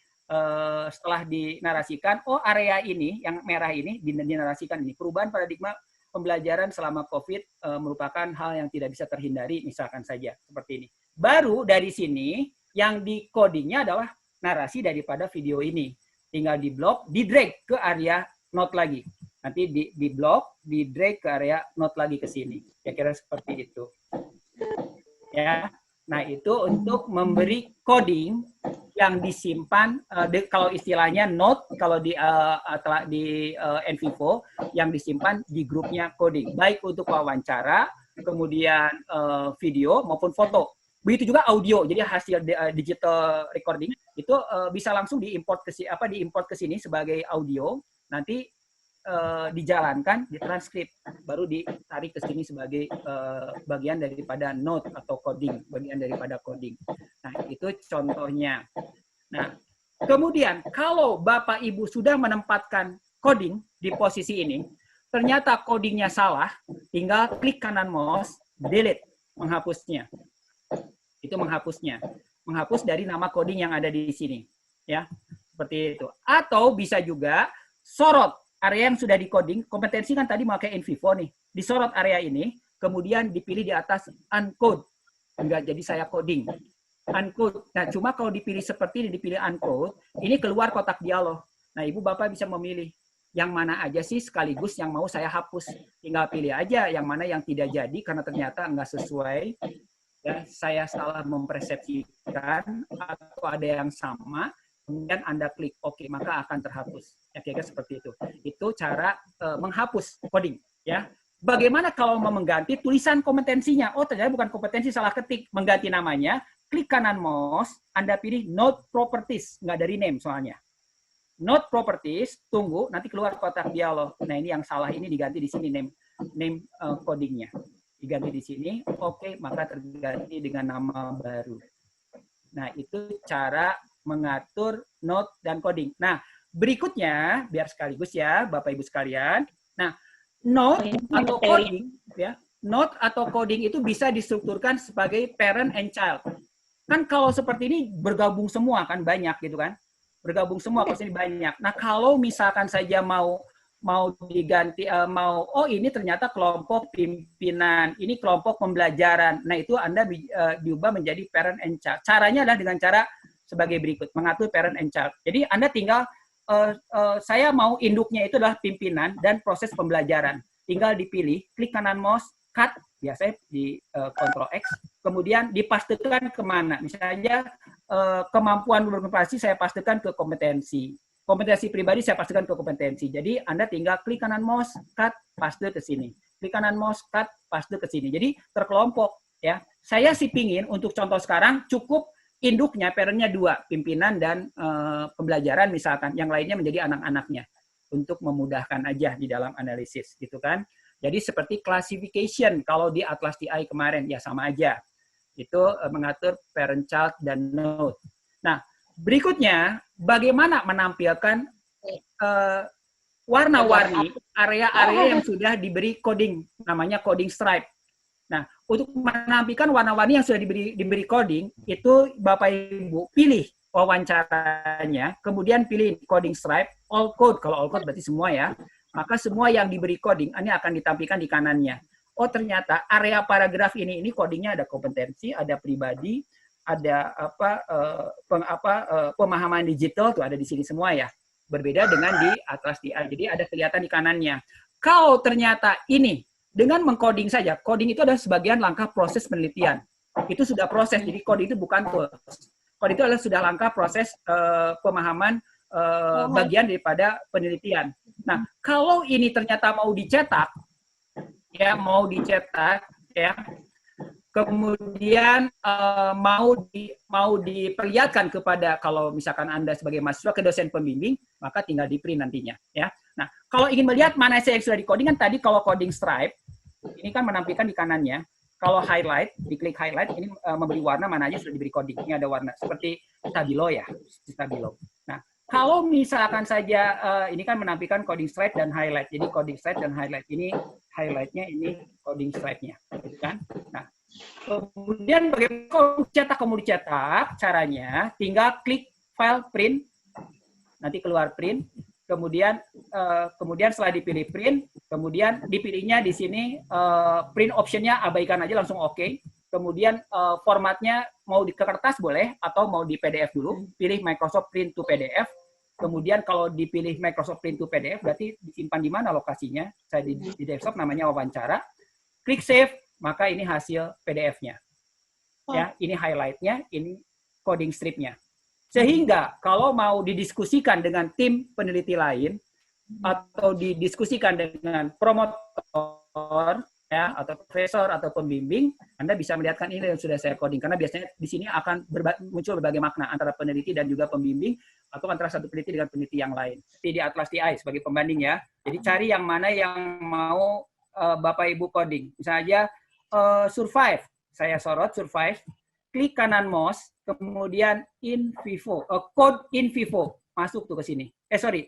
setelah dinarasikan, oh area ini, yang merah ini, dinarasikan ini, perubahan paradigma pembelajaran selama COVID merupakan hal yang tidak bisa terhindari, misalkan saja seperti ini. Baru dari sini yang di codingnya adalah narasi daripada video ini. Tinggal di blok, di drag ke area note lagi. Nanti di blok, di drag ke area note lagi ke sini. Kira-kira seperti itu. Ya. Nah, itu untuk memberi coding yang disimpan, kalau istilahnya note, kalau di NVivo, yang disimpan di grupnya coding. Baik untuk wawancara, kemudian video, maupun foto. Begitu juga audio, jadi hasil digital recording, itu bisa langsung diimport ke sini sebagai audio, nanti dijalankan, ditranskrip, baru ditarik ke sini sebagai bagian daripada note atau coding, bagian daripada coding. Nah, itu contohnya. Nah, kemudian kalau Bapak Ibu sudah menempatkan coding di posisi ini, ternyata codingnya salah, tinggal klik kanan mouse, delete, menghapusnya. Itu menghapusnya. Menghapus dari nama coding yang ada di sini. Ya, seperti itu. Atau bisa juga sorot area yang sudah di coding. Kompetensi kan tadi pakai in vivo nih. Disorot area ini, kemudian dipilih di atas uncode. Enggak jadi saya coding. Uncode. Nah, cuma kalau dipilih seperti ini, dipilih uncode, ini keluar kotak dialog. Nah, Ibu Bapak bisa memilih yang mana aja sih sekaligus yang mau saya hapus. Tinggal pilih aja yang mana yang tidak jadi karena ternyata enggak sesuai. Ya, saya salah mempersepsikan atau ada yang sama, kemudian Anda klik OK, maka akan terhapus. Ya, kira-kira seperti itu. Itu cara menghapus coding. Ya. Bagaimana kalau mau mengganti tulisan kompetensinya? Oh, ternyata bukan kompetensi, salah ketik. Mengganti namanya, klik kanan mouse, Anda pilih Node Properties. Nggak dari name soalnya. Node Properties, tunggu, nanti keluar kotak dialog. Nah, ini yang salah, ini diganti di sini name codingnya. Diganti di sini, oke, maka terganti dengan nama baru. Nah, itu cara mengatur node dan coding. Nah, berikutnya, biar sekaligus ya, Bapak Ibu sekalian. Nah, node atau coding, ya, node atau coding itu bisa distrukturkan sebagai parent and child. Kan kalau seperti ini bergabung semua kan banyak gitu kan, bergabung semua pasti banyak. Nah, kalau misalkan saja mau diganti, oh ini ternyata kelompok pimpinan, ini kelompok pembelajaran. Nah, itu Anda diubah menjadi parent and child. Caranya adalah dengan cara sebagai berikut, mengatur parent and child. Jadi Anda tinggal, saya mau induknya itu adalah pimpinan dan proses pembelajaran. Tinggal dipilih, klik kanan mouse, cut, biasanya di Ctrl X, kemudian dipastikan kemana. Misalnya, kemampuan berkomunikasi saya pastikan ke kompetensi. Kompetensi pribadi saya pastikan ke kompetensi. Jadi Anda tinggal klik kanan mouse, cut, paste ke sini. Klik kanan mouse, cut, paste ke sini. Jadi terkelompok ya. Saya sih pingin untuk contoh sekarang cukup induknya, parentnya 2, pimpinan dan pembelajaran misalkan. Yang lainnya menjadi anak-anaknya untuk memudahkan aja di dalam analisis gitu kan. Jadi seperti classification kalau di Atlas TI kemarin ya sama aja. Itu mengatur parent, child dan node. Nah, berikutnya, bagaimana menampilkan warna-warni area-area yang sudah diberi coding, namanya coding stripe. Nah, untuk menampilkan warna-warni yang sudah diberi coding, itu Bapak Ibu pilih wawancaranya, kemudian pilih coding stripe, all code, kalau all code berarti semua ya, maka semua yang diberi coding, ini akan ditampilkan di kanannya. Oh, ternyata area paragraf ini codingnya ada kompetensi, ada pribadi, ada pemahaman digital tuh ada di sini semua ya. Berbeda dengan di Atlas TI. Jadi ada kelihatan di kanannya. Kalau ternyata ini dengan mengcoding saja, coding itu adalah sebagian langkah proses penelitian. Itu sudah proses. Jadi coding itu bukan tools. Coding itu adalah sudah langkah proses pemahaman bagian daripada penelitian. Nah, kalau ini ternyata mau dicetak ya, kemudian mau diperlihatkan kepada, kalau misalkan Anda sebagai mahasiswa, ke dosen pembimbing, maka tinggal di print nantinya ya. Nah, kalau ingin melihat mana saja yang sudah di coding, kan tadi kalau coding stripe ini kan menampilkan di kanannya. Kalau highlight, diklik highlight, ini memberi warna mana aja sudah diberi coding. Ini ada warna seperti stabilo ya, stabilo. Nah, kalau misalkan saja ini kan menampilkan coding stripe dan highlight. Jadi coding stripe dan highlight, ini highlightnya, ini coding stripe-nya, gitu kan? Nah, kemudian bagaimana mau dicetak, caranya tinggal klik file print, nanti keluar print, kemudian setelah dipilih print, kemudian dipilihnya di sini print optionnya abaikan aja, langsung oke. Kemudian formatnya mau di kertas boleh atau mau di PDF dulu, pilih Microsoft Print to PDF. Kemudian kalau dipilih Microsoft Print to PDF berarti disimpan di mana lokasinya? Saya di desktop, namanya wawancara. Klik save, maka ini hasil PDF-nya. Ya, ini highlight-nya, ini coding strip-nya. Sehingga kalau mau didiskusikan dengan tim peneliti lain atau didiskusikan dengan promotor ya, atau profesor atau pembimbing, Anda bisa melihatkan ini yang sudah saya coding, karena biasanya di sini akan muncul berbagai makna antara peneliti dan juga pembimbing, atau antara satu peneliti dengan peneliti yang lain. Seperti di Atlas TI sebagai pembanding ya. Jadi cari yang mana yang mau Bapak Ibu coding. Misalnya survive, saya sorot survive, klik kanan mouse, kemudian in vivo, code in vivo, masuk tuh ke sini.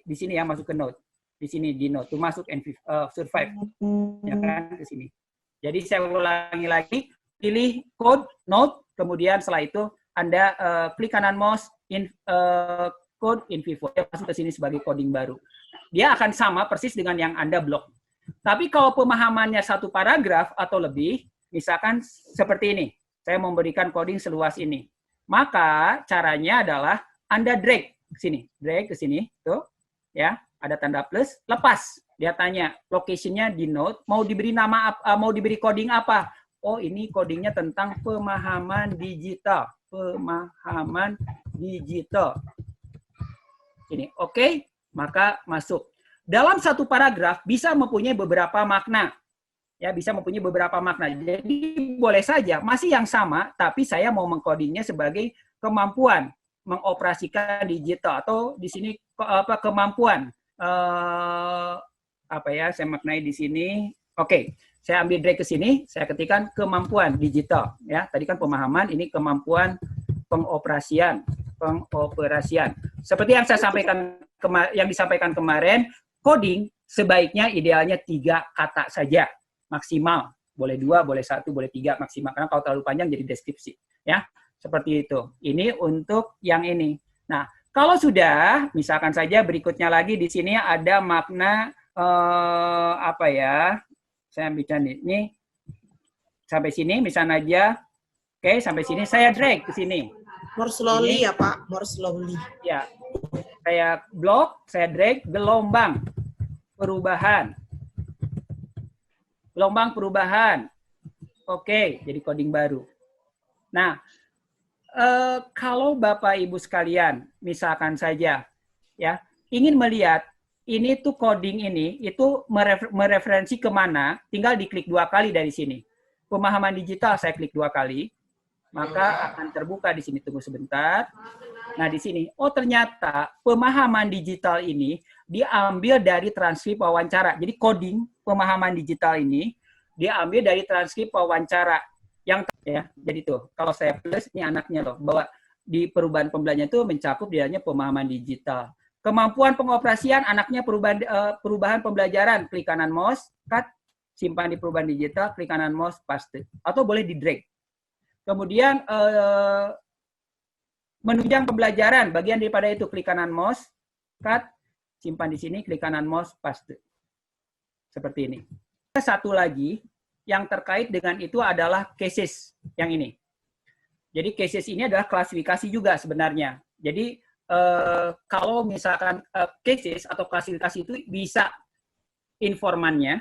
Di sini ya, masuk ke node. di sini di note, to masuk and survive, ya kan, ke sini. Jadi saya ulangi lagi, pilih code, note, kemudian setelah itu Anda klik kanan mouse, code in vivo, dia masuk ke sini sebagai coding baru. Dia akan sama persis dengan yang Anda blok. Tapi kalau pemahamannya satu paragraf atau lebih, misalkan seperti ini, saya memberikan coding seluas ini, maka caranya adalah Anda drag ke sini, tuh, ya, ada tanda plus, lepas. Dia tanya, location-nya di node, mau diberi nama, mau diberi coding apa? Oh, ini codingnya tentang pemahaman digital. Pemahaman digital. Ini, oke, maka masuk. Dalam satu paragraf bisa mempunyai beberapa makna. Ya, bisa mempunyai beberapa makna. Jadi boleh saja masih yang sama, tapi saya mau mengkodingnya sebagai kemampuan mengoperasikan digital, atau di sini kemampuan saya maknai di sini. Oke, saya ambil drag ke sini, saya ketikkan kemampuan digital, ya. Tadi kan pemahaman, ini kemampuan pengoperasian. Seperti yang saya sampaikan disampaikan kemarin, coding sebaiknya idealnya 3 kata saja maksimal. Boleh 2, boleh 1, boleh 3 maksimal. Karena kalau terlalu panjang jadi deskripsi, ya. Seperti itu. Ini untuk yang ini. Nah, kalau sudah, misalkan saja berikutnya lagi di sini ada makna saya bicara ini sampai sini misalnya aja. Oke, sampai sini saya drag ke sini. More slowly ini, ya Pak, more slowly. Ya, saya blok, saya drag gelombang perubahan. Gelombang perubahan. Oke, jadi coding baru. Nah, kalau Bapak Ibu sekalian, misalkan saja, ya, ingin melihat ini tuh coding ini itu mereferensi kemana, tinggal diklik 2 kali dari sini. Pemahaman digital saya klik 2 kali, maka akan terbuka di sini. Tunggu sebentar. Nah, di sini, oh ternyata pemahaman digital ini diambil dari transkrip wawancara. Jadi coding pemahaman digital ini diambil dari transkrip wawancara. Yang ya, jadi tuh, kalau saya plus ini anaknya loh, bahwa di perubahan pembelajaran itu mencakup dianya pemahaman digital. Kemampuan pengoperasian anaknya perubahan pembelajaran, klik kanan mouse, cut, simpan di perubahan digital, klik kanan mouse, paste. Atau boleh di drag. Kemudian menunjang pembelajaran, bagian daripada itu, klik kanan mouse, cut, simpan di sini, klik kanan mouse, paste. Seperti ini. Satu lagi, yang terkait dengan itu adalah cases yang ini. Jadi cases ini adalah klasifikasi juga sebenarnya. Jadi kalau misalkan cases atau klasifikasi itu bisa informannya,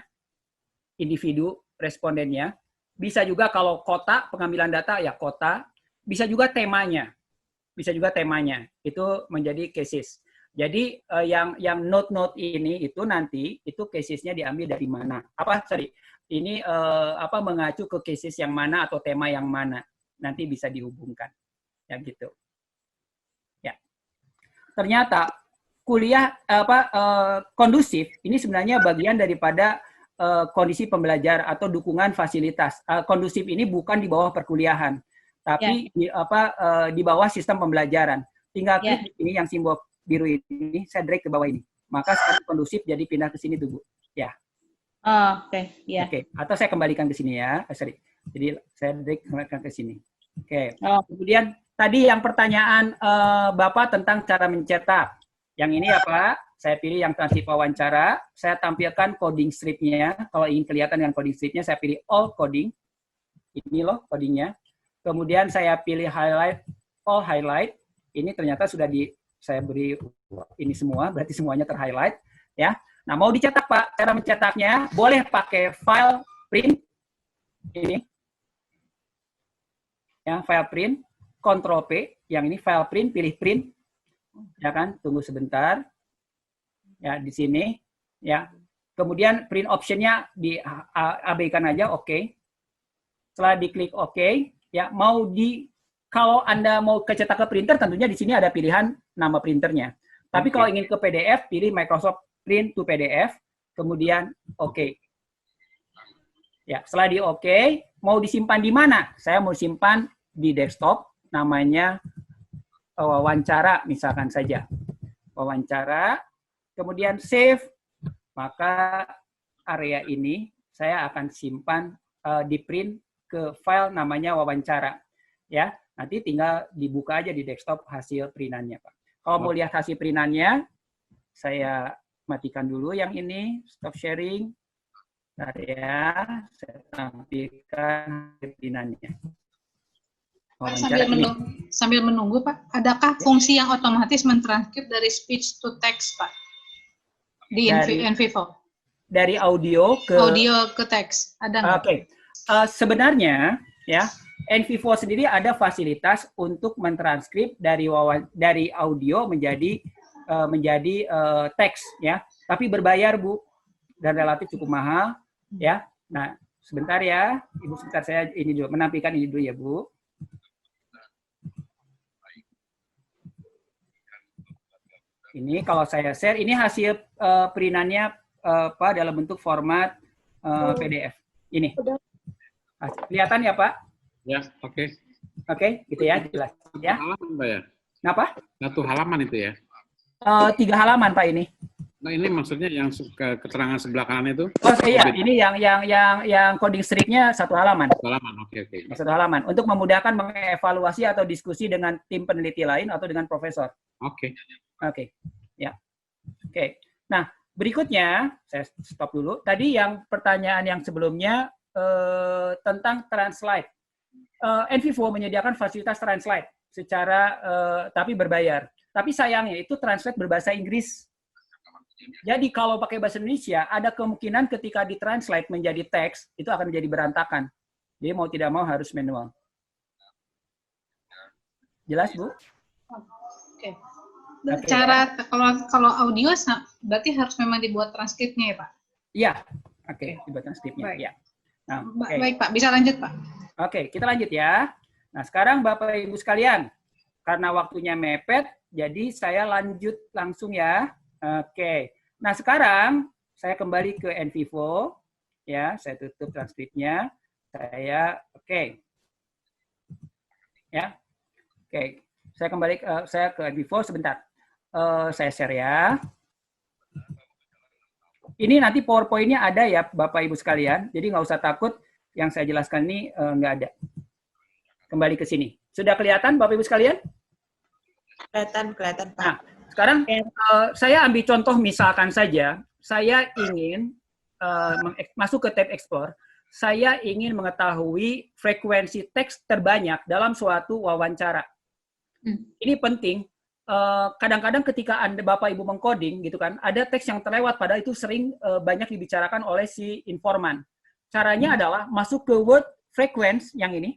individu, respondennya, bisa juga kalau kota, pengambilan data ya kota, bisa juga temanya. Itu menjadi cases. Jadi yang note-note ini itu nanti itu casesnya diambil dari mana? Ini mengacu ke cases yang mana atau tema yang mana, nanti bisa dihubungkan, ya gitu. Ya, ternyata kuliah kondusif ini sebenarnya bagian daripada kondisi pembelajaran atau dukungan fasilitas. Kondusif ini bukan di bawah perkuliahan, tapi di bawah sistem pembelajaran. Tinggal klik di sini yang simbol biru ini, saya drag ke bawah ini. Maka sekarang kondusif jadi pindah ke sini tuh, Bu. Ya. Oke, ya. Oke, atau saya kembalikan ke sini ya. Jadi saya drag kembalikan ke sini. Oke. Kemudian tadi yang pertanyaan Bapak tentang cara mencetak. Yang ini apa? Saya pilih yang transkrip wawancara. Saya tampilkan coding stripnya. Kalau ingin kelihatan yang coding stripnya, saya pilih all coding. Ini loh codingnya. Kemudian saya pilih highlight, all highlight. Ini ternyata sudah saya beri ini semua, berarti semuanya terhighlight, ya. Nah, mau dicetak Pak, cara mencetaknya boleh pakai file print ini, ya, file print, Ctrl P, yang ini file print, pilih print, ya kan, tunggu sebentar, ya di sini, ya. Kemudian print optionnya diabaikan aja, oke. Setelah diklik oke, ya kalau Anda mau kecetak ke printer, tentunya di sini ada pilihan nama printernya. Tapi kalau ingin ke PDF, pilih Microsoft Print to PDF, kemudian oke. Ya, setelah di oke, mau disimpan di mana? Saya mau simpan di desktop, namanya wawancara misalkan saja. Wawancara, kemudian save, maka area ini saya akan simpan di print ke file namanya wawancara. Ya, nanti tinggal dibuka aja di desktop hasil printannya, Pak. Kalau mau lihat hasil printannya, saya matikan dulu yang ini, stop sharing. Bentar ya, saya tampilkan printannya. Pak, Wawancara ini. sambil menunggu, Pak, adakah fungsi yang otomatis mentranskrip dari speech to text, Pak? Di NVivo. Dari audio ke teks, ada nggak? Oke. Sebenarnya ya, NVivo sendiri ada fasilitas untuk mentranskrip dari audio menjadi teks ya, tapi berbayar, Bu, dan relatif cukup mahal ya. Nah, sebentar ya, Ibu, sebentar, saya ini dulu menampilkan ini dulu ya, Bu. Ini kalau saya share, ini hasil printannya dalam bentuk format PDF. Ini. Kelihatan ya, Pak? Ya, oke. Oke, gitu ya, jelas. Ya. Halaman, Pak ya? Kenapa? 1 halaman itu ya? 3 halaman, Pak, ini. Nah, ini maksudnya yang keterangan sebelah kanan itu? Oh iya, ini yang coding stripnya 1 halaman. 1 halaman, oke. 1 halaman untuk memudahkan mengevaluasi atau diskusi dengan tim peneliti lain atau dengan profesor. Oke. Oke, ya. Oke. Nah, berikutnya saya stop dulu. Tadi yang pertanyaan yang sebelumnya tentang translate. NVivo menyediakan fasilitas translate secara tapi berbayar. Tapi sayangnya itu translate berbahasa Inggris. Jadi kalau pakai bahasa Indonesia, ada kemungkinan ketika ditranslate menjadi teks, itu akan menjadi berantakan. Jadi mau tidak mau harus manual. Jelas, Bu? Oke. Cara kalau audio berarti harus memang dibuat transkripnya ya, Pak? Iya. Oke, dibuat transkripnya. Baik. Ya. Nah, Baik, Pak. Bisa lanjut, Pak. Oke, kita lanjut ya. Nah, sekarang Bapak Ibu sekalian, karena waktunya mepet, jadi saya lanjut langsung ya. Oke. Nah, sekarang saya kembali ke NVivo. Ya, saya tutup transkripnya. Oke. Ya. Oke. Saya kembali saya ke NVivo sebentar. Saya share ya. Ini nanti PowerPoint-nya ada ya, Bapak Ibu sekalian. Jadi nggak usah takut yang saya jelaskan ini nggak ada. Kembali ke sini. Sudah kelihatan, Bapak Ibu sekalian? Kelihatan, Pak. Nah, sekarang saya ambil contoh misalkan saja, saya ingin masuk ke tab Explore, saya ingin mengetahui frekuensi teks terbanyak dalam suatu wawancara. Ini penting. Kadang-kadang ketika Bapak Ibu mengcoding gitu kan, ada teks yang terlewat padahal itu sering banyak dibicarakan oleh si informan. Caranya adalah masuk ke word frequency yang ini.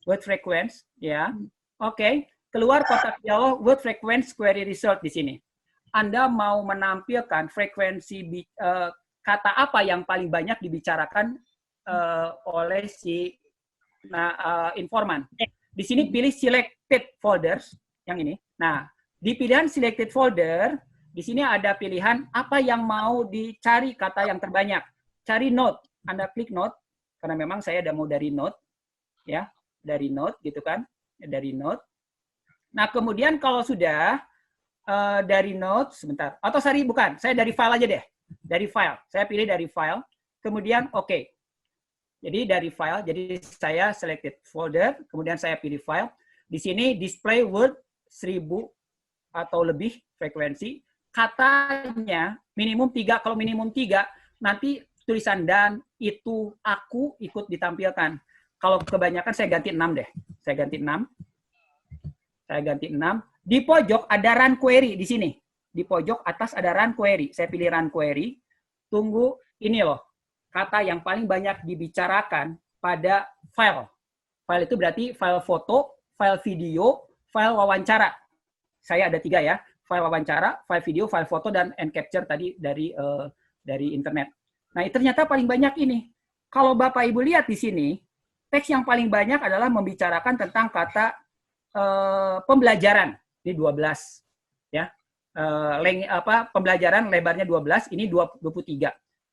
Word frequency ya. Oke, keluar kotak dialog word frequency query result di sini. Anda mau menampilkan frekuensi kata apa yang paling banyak dibicarakan oleh si informan. Di sini pilih selected folders yang ini. Nah, di pilihan selected folder, di sini ada pilihan apa yang mau dicari kata yang terbanyak. Cari note. Anda klik note, karena memang saya udah mau dari note. Ya, dari note gitu kan. Dari note. Nah, kemudian kalau sudah dari note, sebentar. Atau sorry, bukan. Saya dari file aja deh. Dari file. Saya pilih dari file. Kemudian oke. Jadi dari file, jadi saya selected folder, kemudian saya pilih file. Di sini display word 1000 atau lebih frekuensi. Katanya minimum 3, kalau minimum 3, nanti tulisan dan, itu, aku ikut ditampilkan. Kalau kebanyakan saya ganti 6 deh. Saya ganti 6. Di pojok ada run query di sini. Di pojok atas ada run query. Saya pilih run query. Tunggu, ini loh. Kata yang paling banyak dibicarakan pada file. File itu berarti file foto, file video, file wawancara. Saya ada 3 ya. File wawancara, file video, file foto, dan encapture tadi dari internet. Nah, ternyata paling banyak ini. Kalau Bapak Ibu lihat di sini, teks yang paling banyak adalah membicarakan tentang kata pembelajaran. Ini 12. Ya. Pembelajaran lebarnya 12, ini 23.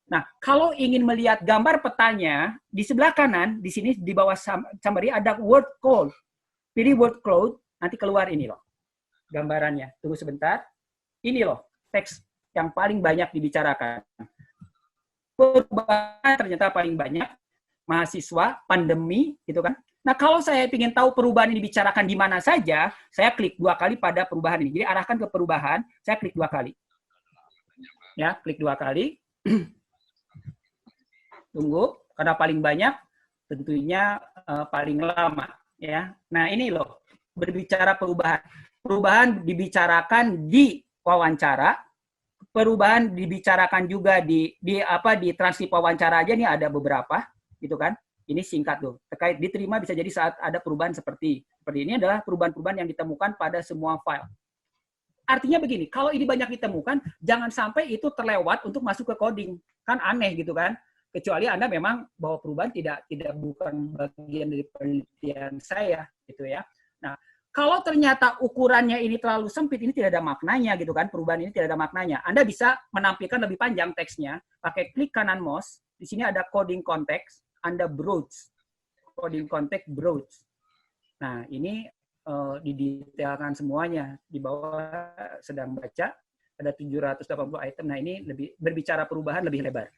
Nah, kalau ingin melihat gambar petanya, di sebelah kanan, di sini di bawah summary ada word cloud. Pilih word cloud, nanti keluar ini loh gambarannya. Tunggu sebentar. Ini loh teks yang paling banyak dibicarakan. Perubahan ternyata paling banyak mahasiswa, pandemi, gitu kan. Nah, kalau saya ingin tahu perubahan ini dibicarakan di mana saja, saya klik 2 kali pada perubahan ini. Jadi arahkan ke perubahan, saya klik 2 kali. Ya, klik 2 kali. Tunggu, karena paling banyak tentunya paling lama. Ya, nah ini loh berbicara perubahan. Perubahan dibicarakan di wawancara. Perubahan dibicarakan juga di transkrip wawancara aja nih ada beberapa, gitu kan? Ini singkat tuh. Terkait diterima bisa jadi saat ada perubahan seperti ini adalah perubahan-perubahan yang ditemukan pada semua file. Artinya begini, kalau ini banyak ditemukan, jangan sampai itu terlewat untuk masuk ke coding. Kan aneh gitu kan? Kecuali Anda memang bahwa perubahan tidak bukan bagian dari penelitian saya, gitu ya. Nah, kalau ternyata ukurannya ini terlalu sempit, ini tidak ada maknanya gitu kan, perubahan ini tidak ada maknanya. Anda bisa menampilkan lebih panjang teksnya, pakai klik kanan mouse, di sini ada coding context, Anda browse, coding context browse. Nah, ini didetailkan semuanya, di bawah sedang baca, ada 780 item, nah ini lebih berbicara perubahan lebih lebar.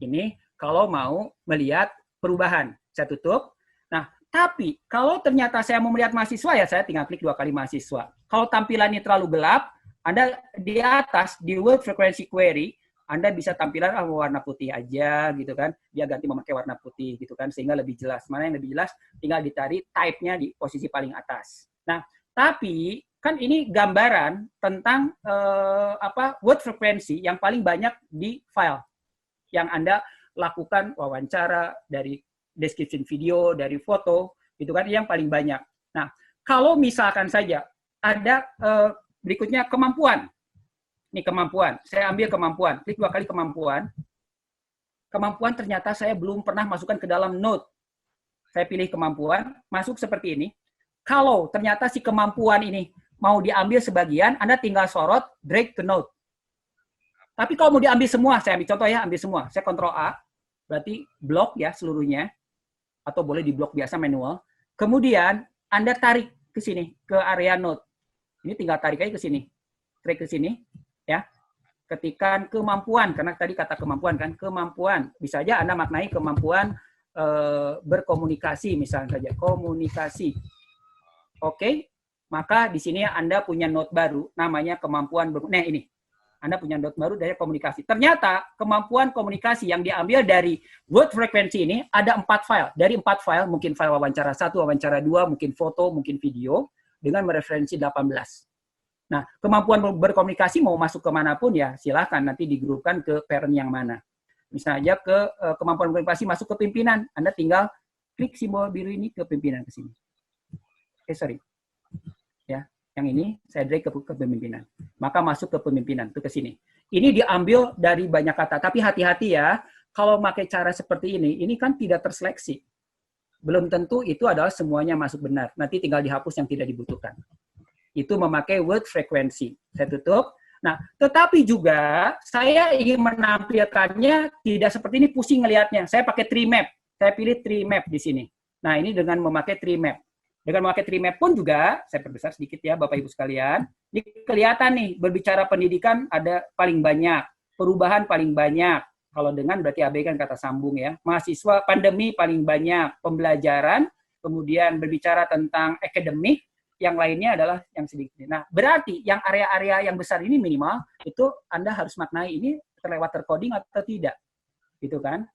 Ini kalau mau melihat perubahan, saya tutup. Nah, tapi kalau ternyata saya mau melihat mahasiswa ya saya tinggal klik 2 kali mahasiswa. Kalau tampilannya terlalu gelap, Anda di atas di word frequency query, Anda bisa tampilan warna putih aja gitu kan. Dia ganti memakai warna putih gitu kan sehingga lebih jelas. Mana yang lebih jelas tinggal ditarik type-nya di posisi paling atas. Nah, tapi kan ini gambaran tentang word frequency yang paling banyak di file yang Anda lakukan wawancara dari description video, dari foto, gitu kan, yang paling banyak. Nah, kalau misalkan saja ada berikutnya kemampuan. Ini kemampuan, saya ambil kemampuan, klik 2 kali kemampuan. Kemampuan ternyata saya belum pernah masukkan ke dalam note. Saya pilih kemampuan, masuk seperti ini. Kalau ternyata si kemampuan ini mau diambil sebagian, Anda tinggal sorot, drag ke note. Tapi kalau mau diambil semua, saya ambil contoh ya, ambil semua. Saya Ctrl A, berarti blok ya seluruhnya. Atau boleh di blok biasa manual. Kemudian Anda tarik ke sini, ke area note. Ini tinggal tarik aja ke sini. Tarik ke sini, ya. Ketikkan kemampuan, karena tadi kata kemampuan kan, kemampuan. Bisa aja Anda maknai kemampuan berkomunikasi, misalnya saja, komunikasi. Oke, maka di sini Anda punya note baru, namanya kemampuan, nah ini. Anda punya note baru dari komunikasi. Ternyata kemampuan komunikasi yang diambil dari word frequency ini ada 4 file. Dari 4 file, mungkin file wawancara 1, wawancara 2, mungkin foto, mungkin video, dengan mereferensi 18. Nah, kemampuan berkomunikasi mau masuk kemanapun ya silahkan nanti digrupkan ke parent yang mana. Misalnya ke kemampuan berkomunikasi masuk ke pimpinan. Anda tinggal klik simbol biru ini ke pimpinan ke sini. Ya. Yang ini saya drag ke pemimpinan. Maka masuk ke pemimpinan, itu ke sini. Ini diambil dari banyak kata, tapi hati-hati ya, kalau pakai cara seperti ini kan tidak terseleksi. Belum tentu itu adalah semuanya masuk benar. Nanti tinggal dihapus yang tidak dibutuhkan. Itu memakai word frequency. Saya tutup. Nah, tetapi juga saya ingin menampilkannya tidak seperti ini pusing ngelihatnya. Saya pakai tree map. Saya pilih tree map di sini. Nah, ini dengan memakai tree map. Dengan memakai tree map pun juga, saya perbesar sedikit ya Bapak Ibu sekalian, ini kelihatan nih, berbicara pendidikan ada paling banyak, perubahan paling banyak, kalau dengan berarti abaikan kata sambung ya, mahasiswa pandemi paling banyak, pembelajaran, kemudian berbicara tentang akademik, yang lainnya adalah yang sedikit. Nah, berarti yang area-area yang besar ini minimal, itu Anda harus maknai ini terlewat tercoding atau tidak, gitu kan.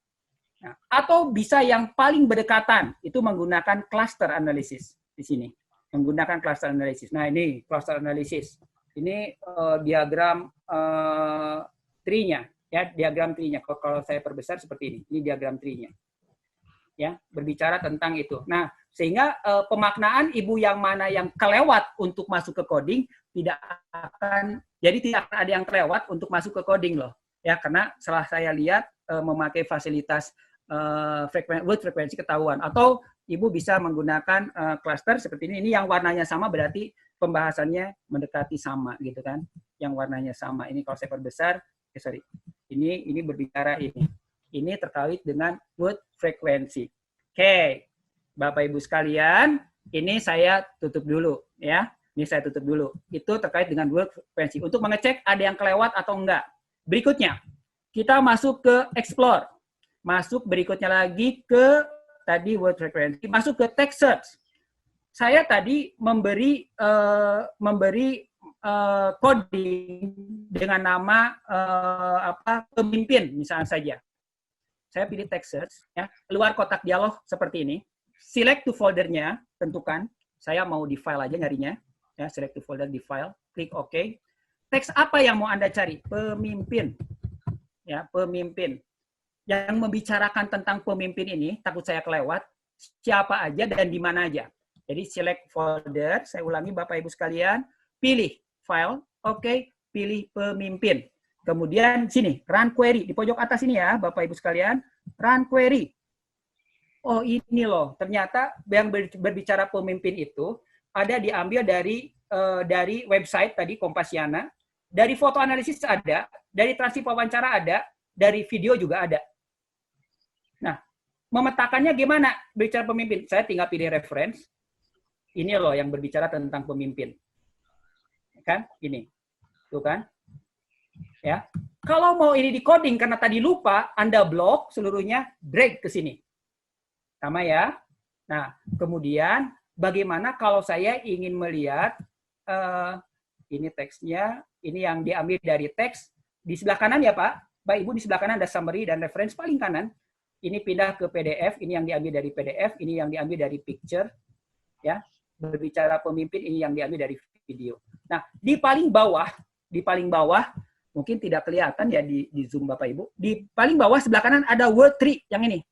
Nah, atau bisa yang paling berdekatan, itu menggunakan cluster analysis. Di sini menggunakan cluster analysis. Nah, ini cluster analysis. Ini diagram tree-nya ya, diagram tree-nya. Kalau saya perbesar seperti ini. Ini diagram tree-nya. Ya, berbicara tentang itu. Nah, sehingga pemaknaan ibu yang mana yang kelewat untuk masuk ke coding tidak akan ada yang kelewat untuk masuk ke coding loh. Ya, karena setelah saya lihat memakai fasilitas word frekuensi ketahuan, atau Ibu bisa menggunakan cluster seperti ini. Ini yang warnanya sama berarti pembahasannya mendekati sama gitu kan. Yang warnanya sama. Ini kalau saya perbesar, ini berbicara ini. Ini terkait dengan word frekuensi. Oke, Bapak Ibu sekalian, ini saya tutup dulu ya. Ini saya tutup dulu. Itu terkait dengan word frequency. Untuk mengecek ada yang kelewat atau enggak. Berikutnya, kita masuk ke explore. Masuk berikutnya lagi ke tadi word frequency. Masuk ke text search. Saya tadi memberi coding dengan nama pemimpin misalnya saja. Saya pilih text search, ya. Keluar kotak dialog seperti ini. Select to foldernya, tentukan. Saya mau di file aja nyarinya. Ya, select to folder di file, klik OK. Teks apa yang mau Anda cari? Pemimpin. Ya, pemimpin. Yang membicarakan tentang pemimpin ini, takut saya kelewat, siapa aja dan di mana aja. Jadi select folder, saya ulangi Bapak Ibu sekalian, pilih file, OK, pilih pemimpin. Kemudian sini, run query, di pojok atas ini ya, Bapak Ibu sekalian, run query. Oh ini loh, ternyata yang berbicara pemimpin itu ada diambil dari website tadi Kompasiana, dari foto analisis ada, dari transkrip wawancara ada, dari video juga ada. Nah, memetakannya gimana berbicara pemimpin? Saya tinggal pilih reference. Ini loh yang berbicara tentang pemimpin. Kan? Ini. Tuh kan? Ya. Kalau mau ini di coding karena tadi lupa, Anda blok seluruhnya, drag ke sini. Sama ya. Nah, kemudian bagaimana kalau saya ingin melihat ini teksnya, ini yang diambil dari teks di sebelah kanan ya Pak. Bapak Ibu di sebelah kanan ada summary dan reference paling kanan. Ini pindah ke PDF, ini yang diambil dari PDF, ini yang diambil dari picture, ya. Berbicara pemimpin ini yang diambil dari video. Nah, di paling bawah mungkin tidak kelihatan ya di Zoom Bapak Ibu. Di paling bawah sebelah kanan ada word tree yang ini.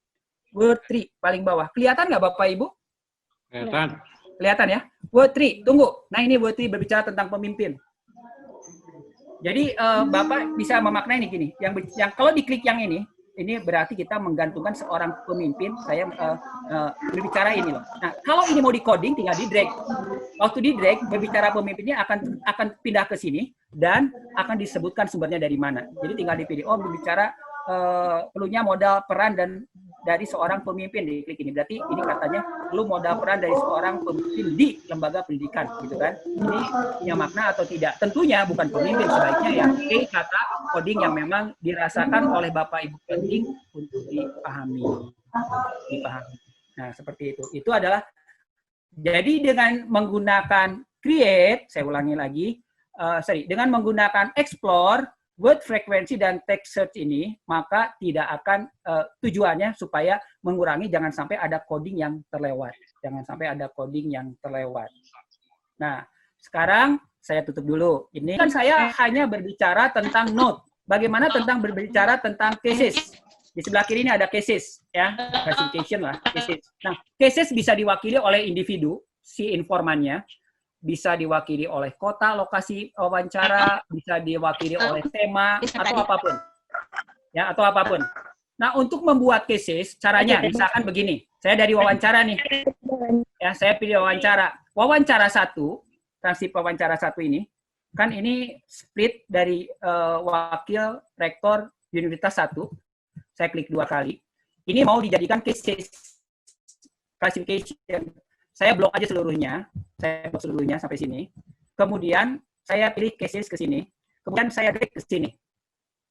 Word tree paling bawah. Kelihatan nggak Bapak Ibu? Kelihatan. Kelihatan ya? Word tree, tunggu. Nah ini word tree berbicara tentang pemimpin. Jadi Bapak bisa memaknai ini gini. Yang kalau diklik yang ini berarti kita menggantungkan seorang pemimpin. Saya berbicara ini loh. Nah kalau ini mau di coding, tinggal di drag. Waktu di drag, berbicara pemimpinnya akan pindah ke sini dan akan disebutkan sumbernya dari mana. Jadi tinggal dipilih. Oh berbicara perlunya modal peran dan dari seorang pemimpin, diklik ini. Berarti ini katanya perlu modal peran dari seorang pemimpin di lembaga pendidikan, gitu kan? Ini punya makna atau tidak? Tentunya bukan pemimpin, sebaiknya ya kata coding yang memang dirasakan oleh Bapak Ibu penting untuk dipahami. Nah, seperti itu. Itu adalah jadi dengan menggunakan create, saya ulangi lagi, dengan menggunakan explore, word frequency dan text search ini, maka tidak akan tujuannya supaya mengurangi jangan sampai ada coding yang terlewat. Jangan sampai ada coding yang terlewat. Nah, sekarang saya tutup dulu. Ini kan saya hanya berbicara tentang note. Bagaimana tentang berbicara tentang cases? Di sebelah kiri ini ada cases, ya, classification lah, cases. Nah, cases bisa diwakili oleh individu, si informannya. Bisa diwakili oleh kota, lokasi wawancara, bisa diwakili oleh tema, atau apapun. Ya, atau apapun. Nah, untuk membuat cases, caranya misalkan begini. Saya dari wawancara nih. Ya, saya pilih wawancara. Wawancara 1, transkrip wawancara 1 ini, kan ini split dari wakil rektor Universitas 1. Saya klik 2 kali. Ini mau dijadikan cases classification. Saya blok aja seluruhnya. Saya blok seluruhnya sampai sini. Kemudian saya pilih cases ke sini. Kemudian saya drag ke sini.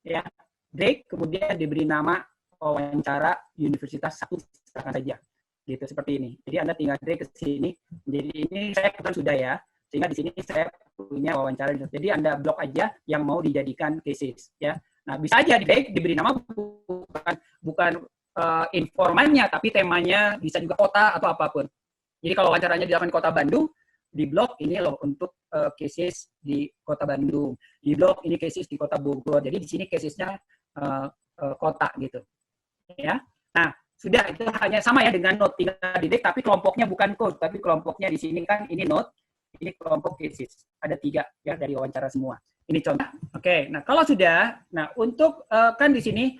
Ya, drag kemudian diberi nama wawancara Universitas 1 silakan saja. Gitu seperti ini. Jadi Anda tinggal drag ke sini. Jadi ini saya kebetulan sudah ya. Sehingga di sini saya punya wawancara. Jadi Anda blok aja yang mau dijadikan cases ya. Nah, bisa aja di drag diberi nama bukan informannya tapi temanya, bisa juga kota atau apapun. Jadi kalau wawancaranya dilakukan Kota Bandung, di blok ini loh untuk cases di Kota Bandung. Di blok ini cases di Kota Bogor. Jadi di sini casesnya kota gitu. Ya. Nah, sudah itu hanya sama ya dengan note tinggal di drag, tapi kelompoknya bukan code, tapi kelompoknya di sini kan ini note, ini kelompok cases. Ada 3 ya dari wawancara semua. Ini contoh. Oke, nah kalau sudah, nah untuk kan di sini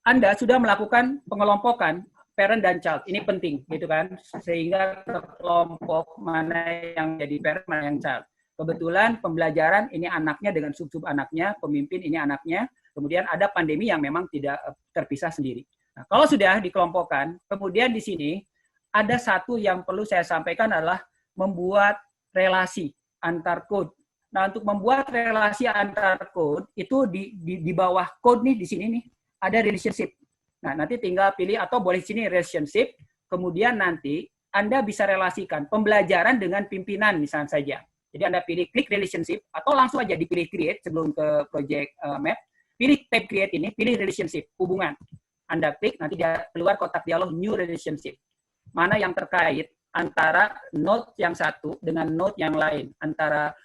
Anda sudah melakukan pengelompokan parent dan child, ini penting, gitu kan, sehingga kelompok mana yang jadi parent, mana yang child. Kebetulan pembelajaran ini anaknya dengan sub-sub anaknya, pemimpin ini anaknya, kemudian ada pandemi yang memang tidak terpisah sendiri. Nah, kalau sudah dikelompokkan, kemudian di sini ada satu yang perlu saya sampaikan adalah membuat relasi antar code. Nah, untuk membuat relasi antar code itu di bawah code nih, di sini nih ada relationship. Nah, nanti tinggal pilih atau boleh sini relationship, kemudian nanti Anda bisa relasikan pembelajaran dengan pimpinan misalnya saja. Jadi Anda pilih klik relationship atau langsung aja dipilih create sebelum ke project map. Pilih tab create ini, pilih relationship, hubungan. Anda klik, nanti dia keluar kotak dialog new relationship. Mana yang terkait antara node yang satu dengan node yang lain, antara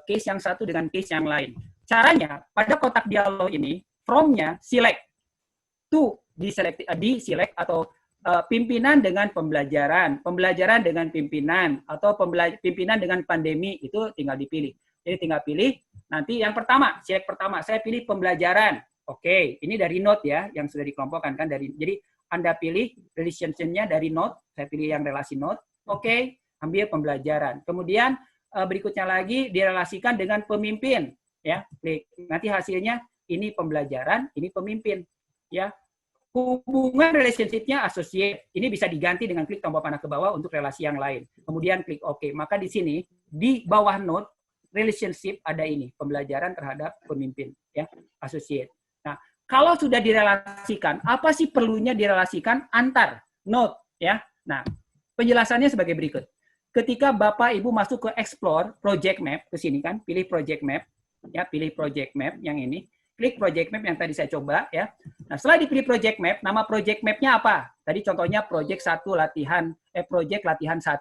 case yang satu dengan case yang lain. Caranya, pada kotak dialog ini, from-nya select. Di select atau pimpinan dengan pembelajaran, pembelajaran dengan pimpinan, atau pimpinan dengan pandemi, itu tinggal dipilih. Jadi tinggal pilih, nanti yang pertama, select pertama, saya pilih pembelajaran. Oke, ini dari node ya, yang sudah dikelompokkan kan dari. Jadi Anda pilih relationship-nya dari node, saya pilih yang relasi node. Oke, ambil pembelajaran. Kemudian berikutnya lagi direlasikan dengan pemimpin, ya. Klik. Nanti hasilnya ini pembelajaran, ini pemimpin, ya. Hubungan relationship-nya associate. Ini bisa diganti dengan klik tombol panah ke bawah untuk relasi yang lain. Kemudian klik OK. Maka di sini di bawah node relationship ada ini, pembelajaran terhadap pemimpin, ya, associate. Nah, kalau sudah direlasikan, apa sih perlunya direlasikan antar node, ya? Nah, penjelasannya sebagai berikut. Ketika Bapak Ibu masuk ke explore project map ke sini kan, pilih project map, ya, pilih project map yang ini. Klik project map yang tadi saya coba, ya. Nah, setelah dipilih project map, nama project map-nya apa? Tadi contohnya project 1 latihan, project latihan 1,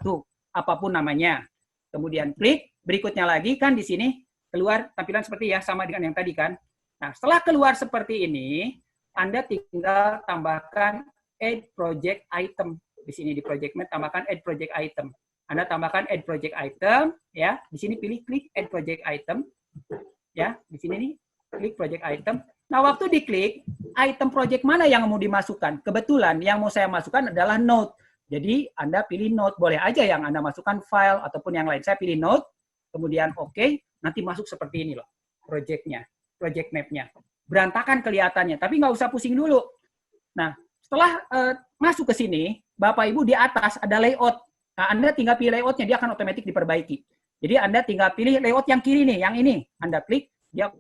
apapun namanya. Kemudian klik, berikutnya lagi kan di sini keluar tampilan seperti ya, sama dengan yang tadi kan. Nah, setelah keluar seperti ini, Anda tinggal tambahkan add project item. Di sini di project map tambahkan add project item. Anda tambahkan add project item, ya. Di sini pilih klik add project item. Ya, di sini nih klik project item. Nah, waktu diklik, item project mana yang mau dimasukkan? Kebetulan yang mau saya masukkan adalah node. Jadi, Anda pilih node. Boleh aja yang Anda masukkan file ataupun yang lain. Saya pilih node, kemudian OK, nanti masuk seperti ini loh, project-nya, project map-nya. Berantakan kelihatannya, tapi nggak usah pusing dulu. Nah, setelah masuk ke sini, Bapak Ibu di atas ada layout. Nah, Anda tinggal pilih layout-nya, dia akan otomatis diperbaiki. Jadi, Anda tinggal pilih layout yang kiri nih, yang ini. Anda klik, dia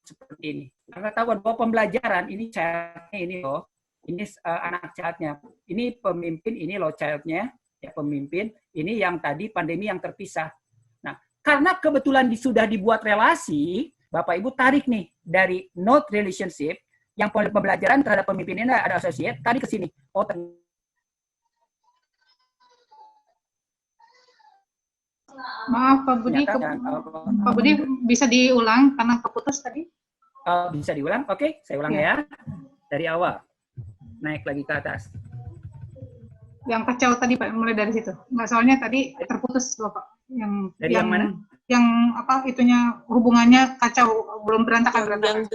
seperti ini. Anda tahu bahwa pembelajaran ini child-nya ini loh, ini anak child-nya, ini pemimpin, ini loh child-nya, ya pemimpin, ini yang tadi pandemi yang terpisah. Nah, karena kebetulan sudah dibuat relasi, Bapak Ibu tarik nih dari node relationship, yang pembelajaran terhadap pemimpin ini ada associate, tarik ke sini. Oh, maaf Pak Budi, Pak Budi bisa diulang karena keputus tadi? Bisa diulang? Oke, saya ulang ya. Dari awal. Naik lagi ke atas. Yang kacau tadi Pak, mulai dari situ. Nggak, soalnya tadi terputus loh Pak. Dari yang mana? Yang apa itunya hubungannya kacau, belum berantakan. Yang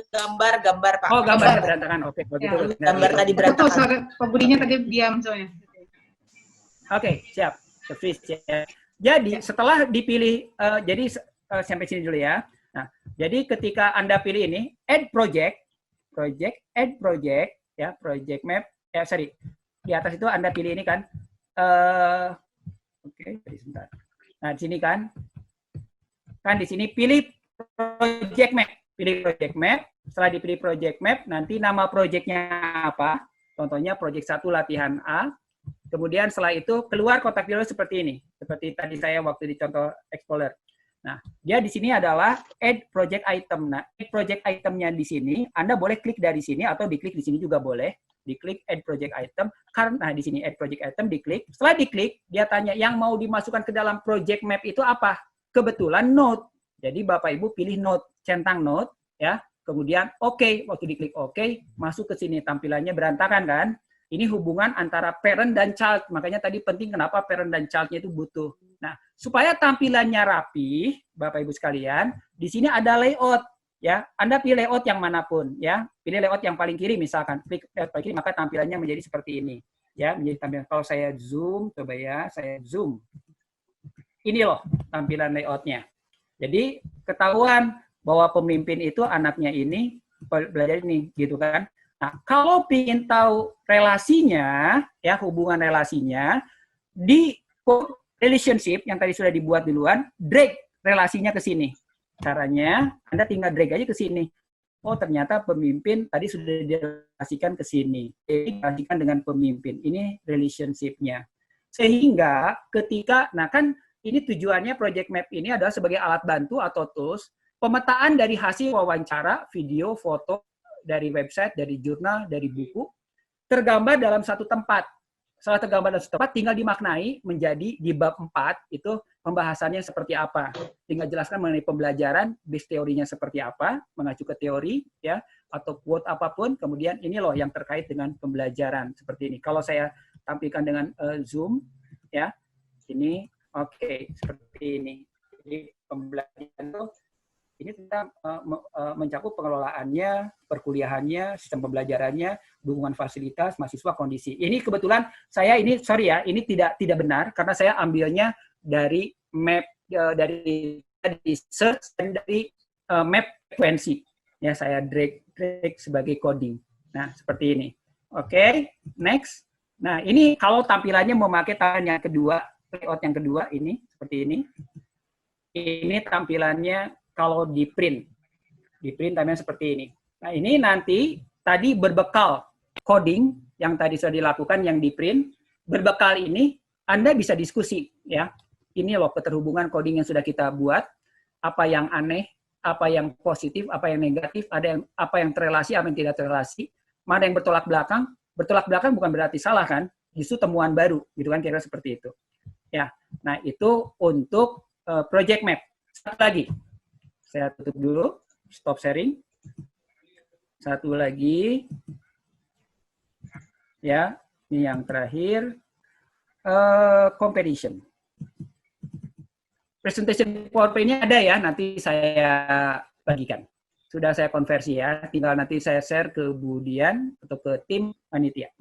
gambar Pak. Oh, gambar berantakan. Oke, begitu. Ya, gambar tadi berantakan. Betul, Pak Budinya tadi diam soalnya. Oke, siap. Ya. Jadi setelah dipilih, jadi sampai sini dulu ya. Nah, jadi ketika Anda pilih ini, add project, add project, ya, project map, sorry, di atas itu Anda pilih ini kan, oke, sebentar. Nah, di sini kan di sini pilih project map, setelah dipilih project map, nanti nama projectnya apa, contohnya project 1 latihan A, kemudian setelah itu keluar kotak dialog seperti ini, seperti tadi saya waktu di contoh Explorer. Nah, dia di sini adalah add project item. Nah, add project itemnya di sini, Anda boleh klik dari sini atau diklik di sini juga boleh. Diklik add project item, karena di sini add project item diklik. Setelah diklik, dia tanya yang mau dimasukkan ke dalam project map itu apa? Kebetulan node. Jadi Bapak Ibu pilih node, centang node, ya. Kemudian OK, waktu diklik OK, masuk ke sini tampilannya berantakan kan? Ini hubungan antara parent dan child. Makanya tadi penting kenapa parent dan child-nya itu butuh. Nah, supaya tampilannya rapi, Bapak Ibu sekalian, di sini ada layout. Ya, Anda pilih layout yang manapun. Ya, pilih layout yang paling kiri misalkan. Klik paling kiri, maka tampilannya menjadi seperti ini. Ya, menjadi tampilan. Kalau saya zoom, coba ya, saya zoom. Ini loh tampilan layout-nya. Jadi ketahuan bahwa pemimpin itu anaknya ini belajar ini, gitu kan? Nah, kalau ingin tahu relasinya, ya hubungan relasinya, di relationship yang tadi sudah dibuat duluan, drag relasinya ke sini. Caranya, Anda tinggal drag aja ke sini. Oh, ternyata pemimpin tadi sudah direlasikan ke sini. Direlasikan dengan pemimpin. Ini relationship-nya. Sehingga ketika, nah kan ini tujuannya project map ini adalah sebagai alat bantu atau tools pemetaan dari hasil wawancara, video, foto, dari website, dari jurnal, dari buku, tergambar dalam satu tempat. Setelah tergambar dalam satu tempat, tinggal dimaknai menjadi di bab 4, itu pembahasannya seperti apa. Tinggal jelaskan mengenai pembelajaran, base teorinya seperti apa, mengacu ke teori, ya, atau quote apapun, kemudian ini loh yang terkait dengan pembelajaran, seperti ini. Kalau saya tampilkan dengan Zoom, ya, ini, oke, seperti ini. Jadi pembelajaran itu, ini tentang mencakup pengelolaannya, perkuliahannya, sistem pembelajarannya, dukungan fasilitas, mahasiswa, kondisi. Ini kebetulan saya ini sorry ya, ini tidak benar karena saya ambilnya dari map dari search dan dari map frekuensi. Ya, saya drag sebagai coding. Nah, seperti ini. Oke, next. Nah, ini kalau tampilannya memakai tampilan yang kedua, layout yang kedua ini seperti ini. Ini tampilannya kalau di print tampilan seperti ini. Nah, ini nanti tadi berbekal coding yang tadi sudah dilakukan yang di print, berbekal ini Anda bisa diskusi ya. Ini loh keterhubungan coding yang sudah kita buat, apa yang aneh, apa yang positif, apa yang negatif, ada yang apa yang terrelasi, apa yang tidak terrelasi, mana yang bertolak belakang. Bertolak belakang bukan berarti salah kan, justru temuan baru, gitu kan, kira-kira seperti itu. Ya. Nah, itu untuk project map. Satu lagi. Saya tutup dulu, stop sharing. Satu lagi, ya, ini yang terakhir, comparison. Presentation PowerPoint-nya ada ya, nanti saya bagikan. Sudah saya konversi ya, tinggal nanti saya share ke Bu Dian atau ke tim panitia.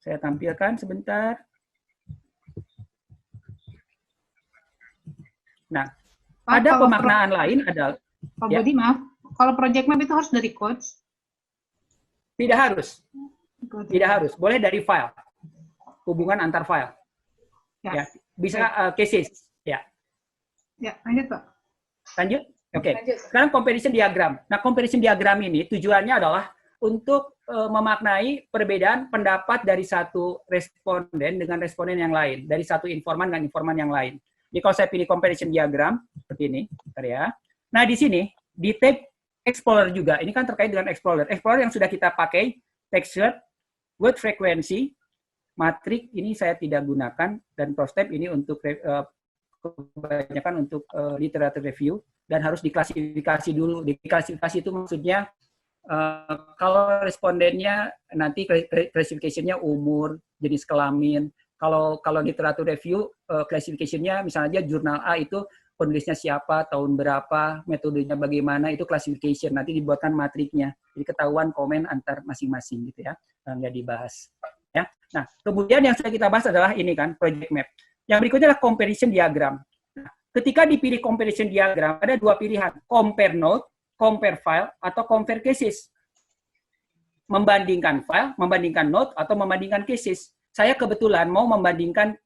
Saya tampilkan sebentar. Nah, ada pemaknaan lain adalah Pak Budi, maaf, kalau project map itu harus dari codes? Tidak harus. Tidak harus. Boleh dari file. Hubungan antar file. Ya. Bisa cases. Ya. Ya, lanjut Pak. Lanjut? Oke. Sekarang comparison diagram. Nah, comparison diagram ini tujuannya adalah untuk memaknai perbedaan pendapat dari satu responden dengan responden yang lain. Dari satu informan dengan informan yang lain. Jadi kalau saya pilih comparison diagram, seperti ini. Bentar ya. Nah, di sini, di tab Explorer juga. Ini kan terkait dengan Explorer. Explorer yang sudah kita pakai, texture, word frequency, matrix, ini saya tidak gunakan, dan ProStep ini untuk kebanyakan untuk literature review, dan harus diklasifikasi dulu. Diklasifikasi itu maksudnya, kalau respondennya nanti classification-nya umur, jenis kelamin. Kalau literatur review, classification-nya misalnya aja jurnal A itu penulisnya siapa, tahun berapa, metodenya bagaimana, itu classification. Nanti dibuatkan matriknya. Jadi ketahuan komen antar masing-masing gitu ya. Nggak dibahas. Ya. Nah, kemudian yang sudah kita bahas adalah ini kan, project map. Yang berikutnya adalah comparison diagram. Nah, ketika dipilih comparison diagram, ada dua pilihan. Compare node, compare file, atau compare cases. Membandingkan file, membandingkan node, atau membandingkan cases. Saya kebetulan mau membandingkan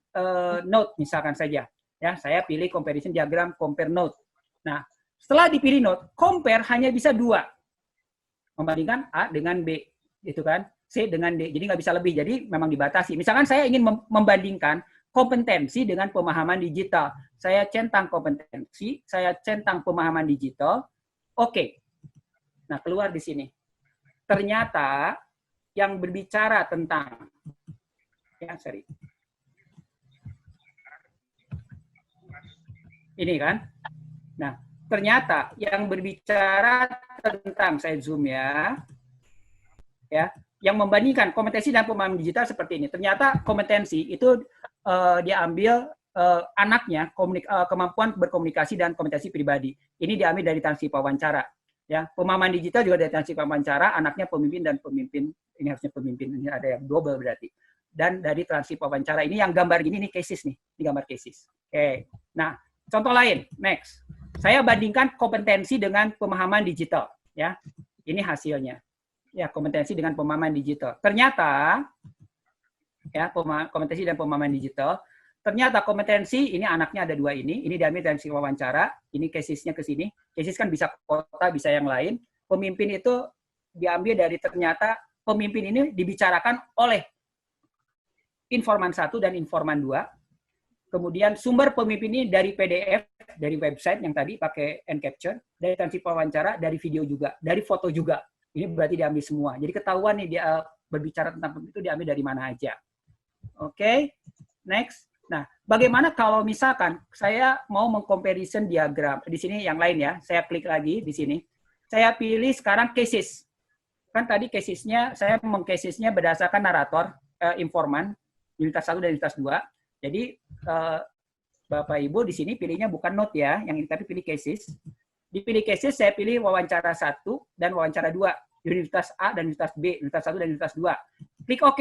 node misalkan saja. Ya, saya pilih comparison diagram compare node. Nah, setelah dipilih node, compare hanya bisa dua. Membandingkan A dengan B, gitu kan? C dengan D. Jadi nggak bisa lebih. Jadi memang dibatasi. Misalkan saya ingin membandingkan kompetensi dengan pemahaman digital. Saya centang kompetensi, saya centang pemahaman digital. Oke. Nah, keluar di sini. Ternyata yang berbicara tentang ini kan. Nah, ternyata yang berbicara tentang, saya zoom ya, yang membandingkan kompetensi dan pemahaman digital seperti ini. Ternyata kompetensi itu diambil anaknya, kemampuan berkomunikasi dan kompetensi pribadi. Ini diambil dari transkrip wawancara. Ya, pemahaman digital juga dari transkrip wawancara, anaknya pemimpin dan pemimpin. Ini harusnya pemimpin, ini ada yang double berarti. Dan dari transkrip wawancara ini yang gambar gini, ini cases nih, ini gambar cases. Oke. Nah, contoh lain, next. Saya bandingkan kompetensi dengan pemahaman digital, ya. Ini hasilnya. Ya, kompetensi dengan pemahaman digital. Ternyata ya, kompetensi dan pemahaman digital, ternyata kompetensi, ini anaknya ada 2 ini diambil dari si wawancara, ini casesnya ke sini. Cases kan bisa kota, bisa yang lain. Pemimpin itu diambil dari ternyata pemimpin ini dibicarakan oleh informan 1 dan informan 2. Kemudian sumber pemimpin ini dari PDF, dari website yang tadi pakai Encapture, dari transkrip wawancara, dari video juga, dari foto juga. Ini berarti diambil semua. Jadi ketahuan nih dia berbicara tentang pemimpin itu diambil dari mana aja. Oke, next. Nah, bagaimana kalau misalkan saya mau mengcomparison diagram di sini yang lain ya? Saya klik lagi di sini. Saya pilih sekarang cases. Kan tadi casesnya saya mengcasesnya berdasarkan narator, informan, unitas 1 dan unitas 2. Jadi Bapak Ibu di sini pilihnya bukan note ya, yang ini tapi pilih cases. Dipilih cases saya pilih wawancara 1 dan wawancara 2, unitas A dan unitas B, unitas 1 dan unitas 2. Klik OK,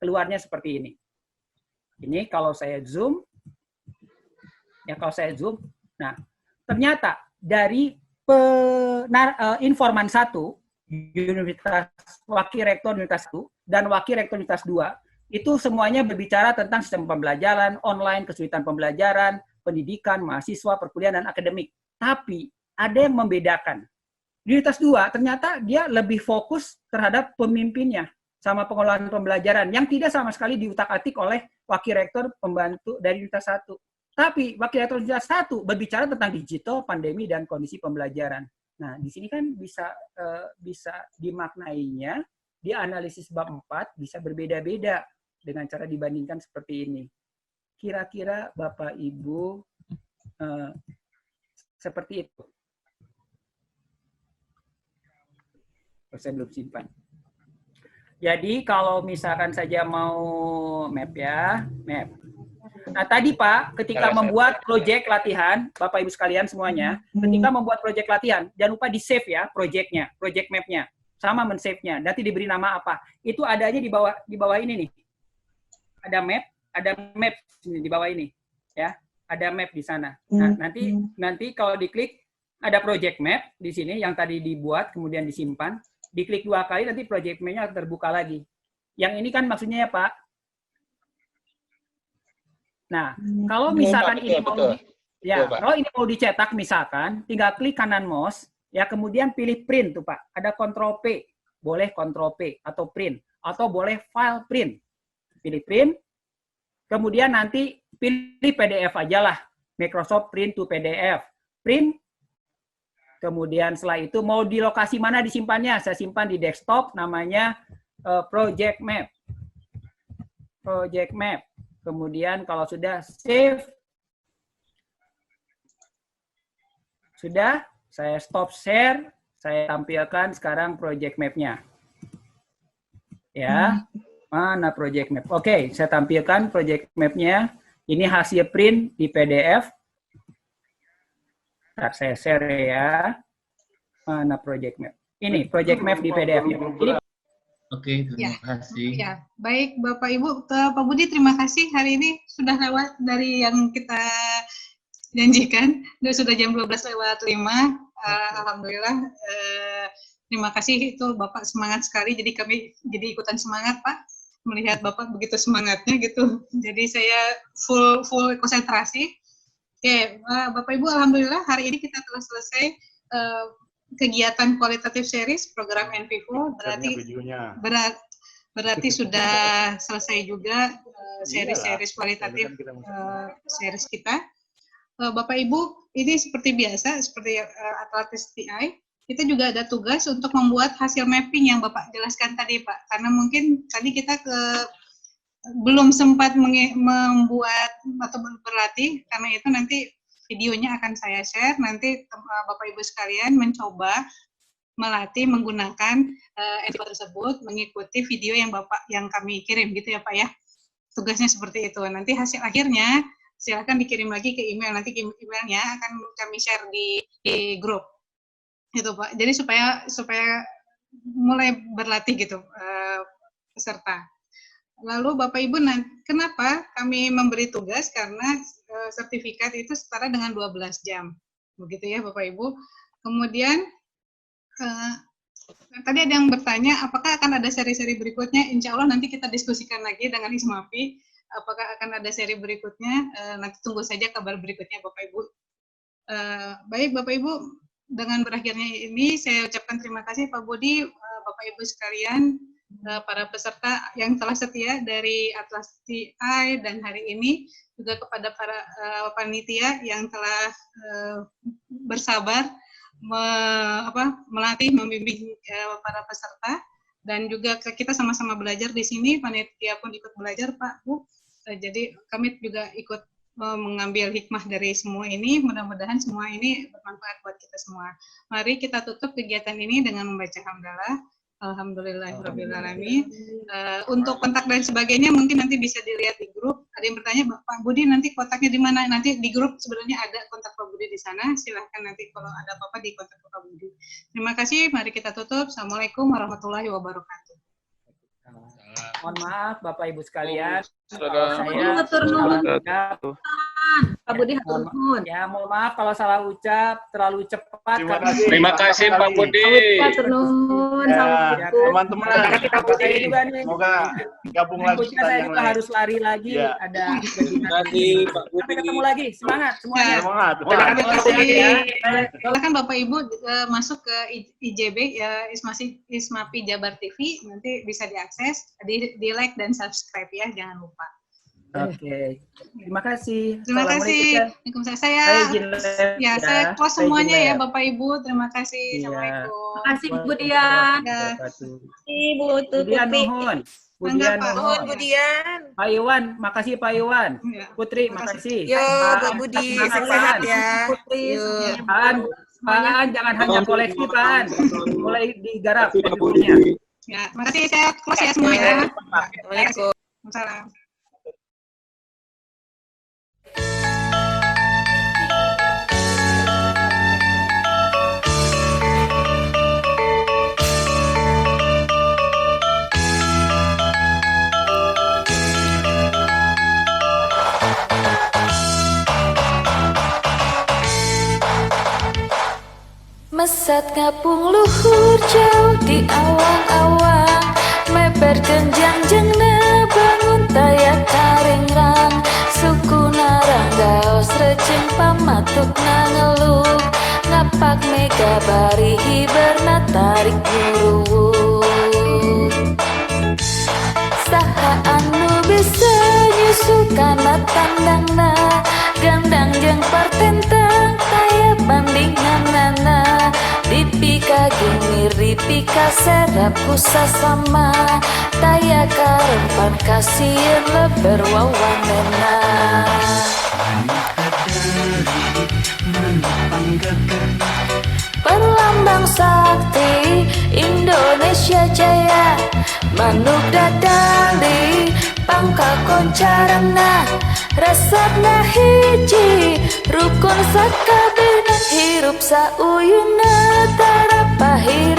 keluarnya seperti ini. Ini kalau saya zoom, ya kalau saya zoom, nah ternyata dari informan 1, unitas wakil rektor unitas 1 dan wakil rektor unitas 2, itu semuanya berbicara tentang sistem pembelajaran, online, kesulitan pembelajaran, pendidikan, mahasiswa, perkuliahan, dan akademik. Tapi ada yang membedakan. Di unitas 2 ternyata dia lebih fokus terhadap pemimpinnya sama pengelolaan pembelajaran yang tidak sama sekali diutak-atik oleh wakil rektor pembantu dari unitas 1. Tapi wakil rektor unitas 1 berbicara tentang digital, pandemi, dan kondisi pembelajaran. Nah, di sini kan bisa dimaknainya, di analisis bab 4 bisa berbeda-beda dengan cara dibandingkan seperti ini. Kira-kira Bapak Ibu seperti itu. Saya belum simpan. Jadi kalau misalkan saja mau map ya, map. Nah tadi Pak, ketika membuat proyek latihan, Bapak Ibu sekalian semuanya, ketika membuat proyek latihan, jangan lupa di save ya proyeknya, proyek mapnya, sama men-save-nya. Nanti diberi nama apa? Itu adanya di bawah ini nih. Ada map di bawah ini, ya. Ada map di sana. Nah nanti kalau diklik ada project map di sini yang tadi dibuat kemudian disimpan. Diklik 2 kali nanti project map-nya akan terbuka lagi. Yang ini kan maksudnya ya Pak. Nah, kalau misalkan kalau ini mau dicetak misalkan, tinggal klik kanan mouse, ya kemudian pilih print tuh Pak. Ada Ctrl P, boleh Ctrl P atau print, atau boleh file print. Pilih print, kemudian nanti pilih PDF aja lah, Microsoft Print to PDF. Print, kemudian setelah itu mau di lokasi mana disimpannya, saya simpan di desktop, namanya Project Map. Project Map. Kemudian kalau sudah save, sudah, saya stop share, saya tampilkan sekarang project map-nya. Ya, mana project map? Oke, saya tampilkan project map-nya. Ini hasil print di PDF. Ntar saya share ya. Mana project map? Ini project map di PDF-nya. Ini Oke, terima kasih. Ya, baik Bapak Ibu, Pak Budi terima kasih hari ini sudah lewat dari yang kita janjikan, sudah jam 12:05. Alhamdulillah, terima kasih, itu Bapak semangat sekali, jadi kami jadi ikutan semangat Pak, melihat Bapak begitu semangatnya gitu, jadi saya full konsentrasi. Oke, Bapak Ibu, Alhamdulillah hari ini kita telah selesai kegiatan kualitatif series program NVIVO, berarti sudah selesai juga series kualitatif series kita. Bapak Ibu, ini seperti biasa, seperti Atlantis TI, kita juga ada tugas untuk membuat hasil mapping yang Bapak jelaskan tadi Pak, karena mungkin tadi kita belum sempat membuat atau berlatih, karena itu nanti videonya akan saya share, nanti Bapak Ibu sekalian mencoba melatih menggunakan NVIVO tersebut, mengikuti video yang kami kirim gitu ya Pak ya. Tugasnya seperti itu. Nanti hasil akhirnya silakan dikirim lagi ke email, nanti emailnya akan kami share di grup. Itu Pak. Jadi supaya mulai berlatih gitu peserta. Lalu Bapak Ibu, kenapa kami memberi tugas? Karena sertifikat itu setara dengan 12 jam. Begitu ya Bapak Ibu. Kemudian, tadi ada yang bertanya, apakah akan ada seri-seri berikutnya? Insya Allah nanti kita diskusikan lagi dengan Ismafi. apakah akan ada seri berikutnya. Nanti tunggu saja kabar berikutnya Bapak Ibu. Baik Bapak Ibu, dengan berakhirnya ini saya ucapkan terima kasih Pak Budi, Bapak Ibu sekalian, para peserta yang telah setia dari Atlas TI, dan hari ini juga kepada para panitia yang telah bersabar melatih, membimbing para peserta, dan juga kita sama-sama belajar di sini. Panitia pun ikut belajar Pak Bu. Jadi kami juga ikut mengambil hikmah dari semua ini. Mudah-mudahan semua ini bermanfaat buat kita semua. Mari kita tutup kegiatan ini dengan membaca hamdalah. Alhamdulillahirrahmanirrahim. Untuk kontak dan sebagainya mungkin nanti bisa dilihat di grup. Ada yang bertanya, Pak Budi nanti kontaknya di mana? Nanti di grup sebenarnya ada kontak Pak Budi di sana. Silahkan nanti kalau ada apa-apa di kontak Pak Budi. Terima kasih. Mari kita tutup. Assalamualaikum warahmatullahi wabarakatuh. Mohon maaf Bapak Ibu sekalian. Saya Pak Budi hatur nuhun. Ya, mohon maaf kalau salah ucap, terlalu cepat. Terima kasih Pak Budi. Hatur nuhun. Teman-teman, semoga gabung lagi. Saya juga harus lari lagi. Ya. Ada Nanti Pak Budi. Sampai ketemu lagi. Semangat semuanya. Semangat. Terima kasih. Silakan Bapak Ibu masuk ke IJB ya, Ismapi Jabar TV, nanti bisa diakses, di like dan subscribe ya, jangan lupa. Oke, terima kasih. Terima kasih. Waalaikumsalam. Saya close semuanya ya Bapak Ibu. Terima kasih. Assalamualaikum. Terima kasih Bu Dian. Ibu Budian nuhun. Budian nuhun. Budian. Pak Iwan, makasih Pak Iwan. Ya. Putri, makasih. Yo, Pak Budi, sehat ya. Putri, Pak jangan hanya koleksi Pak, mulai digarap hidupnya. Ya, terima kasih. Saya close ya semuanya. Waalaikumsalam. Salam. Mesat ngapung luhur jauh di awang-awang, meber genjang jengna bangun tayak karingrang, suku narang gaos recing pamatuk nangeluk, ngapak mega bari hiberna tarik nyuruh. Saha anu bisa nyusukan tandangna, gandang jeung partentang taya bandinganana, dipika gingir dipika serap kusasama, taya karempan kasieun leber wawanena. Perlambang sakti Indonesia Jaya, manuk dadali pangka koncarana, resepna hiji rukun sakabehna, hirup sauyuna tarapahih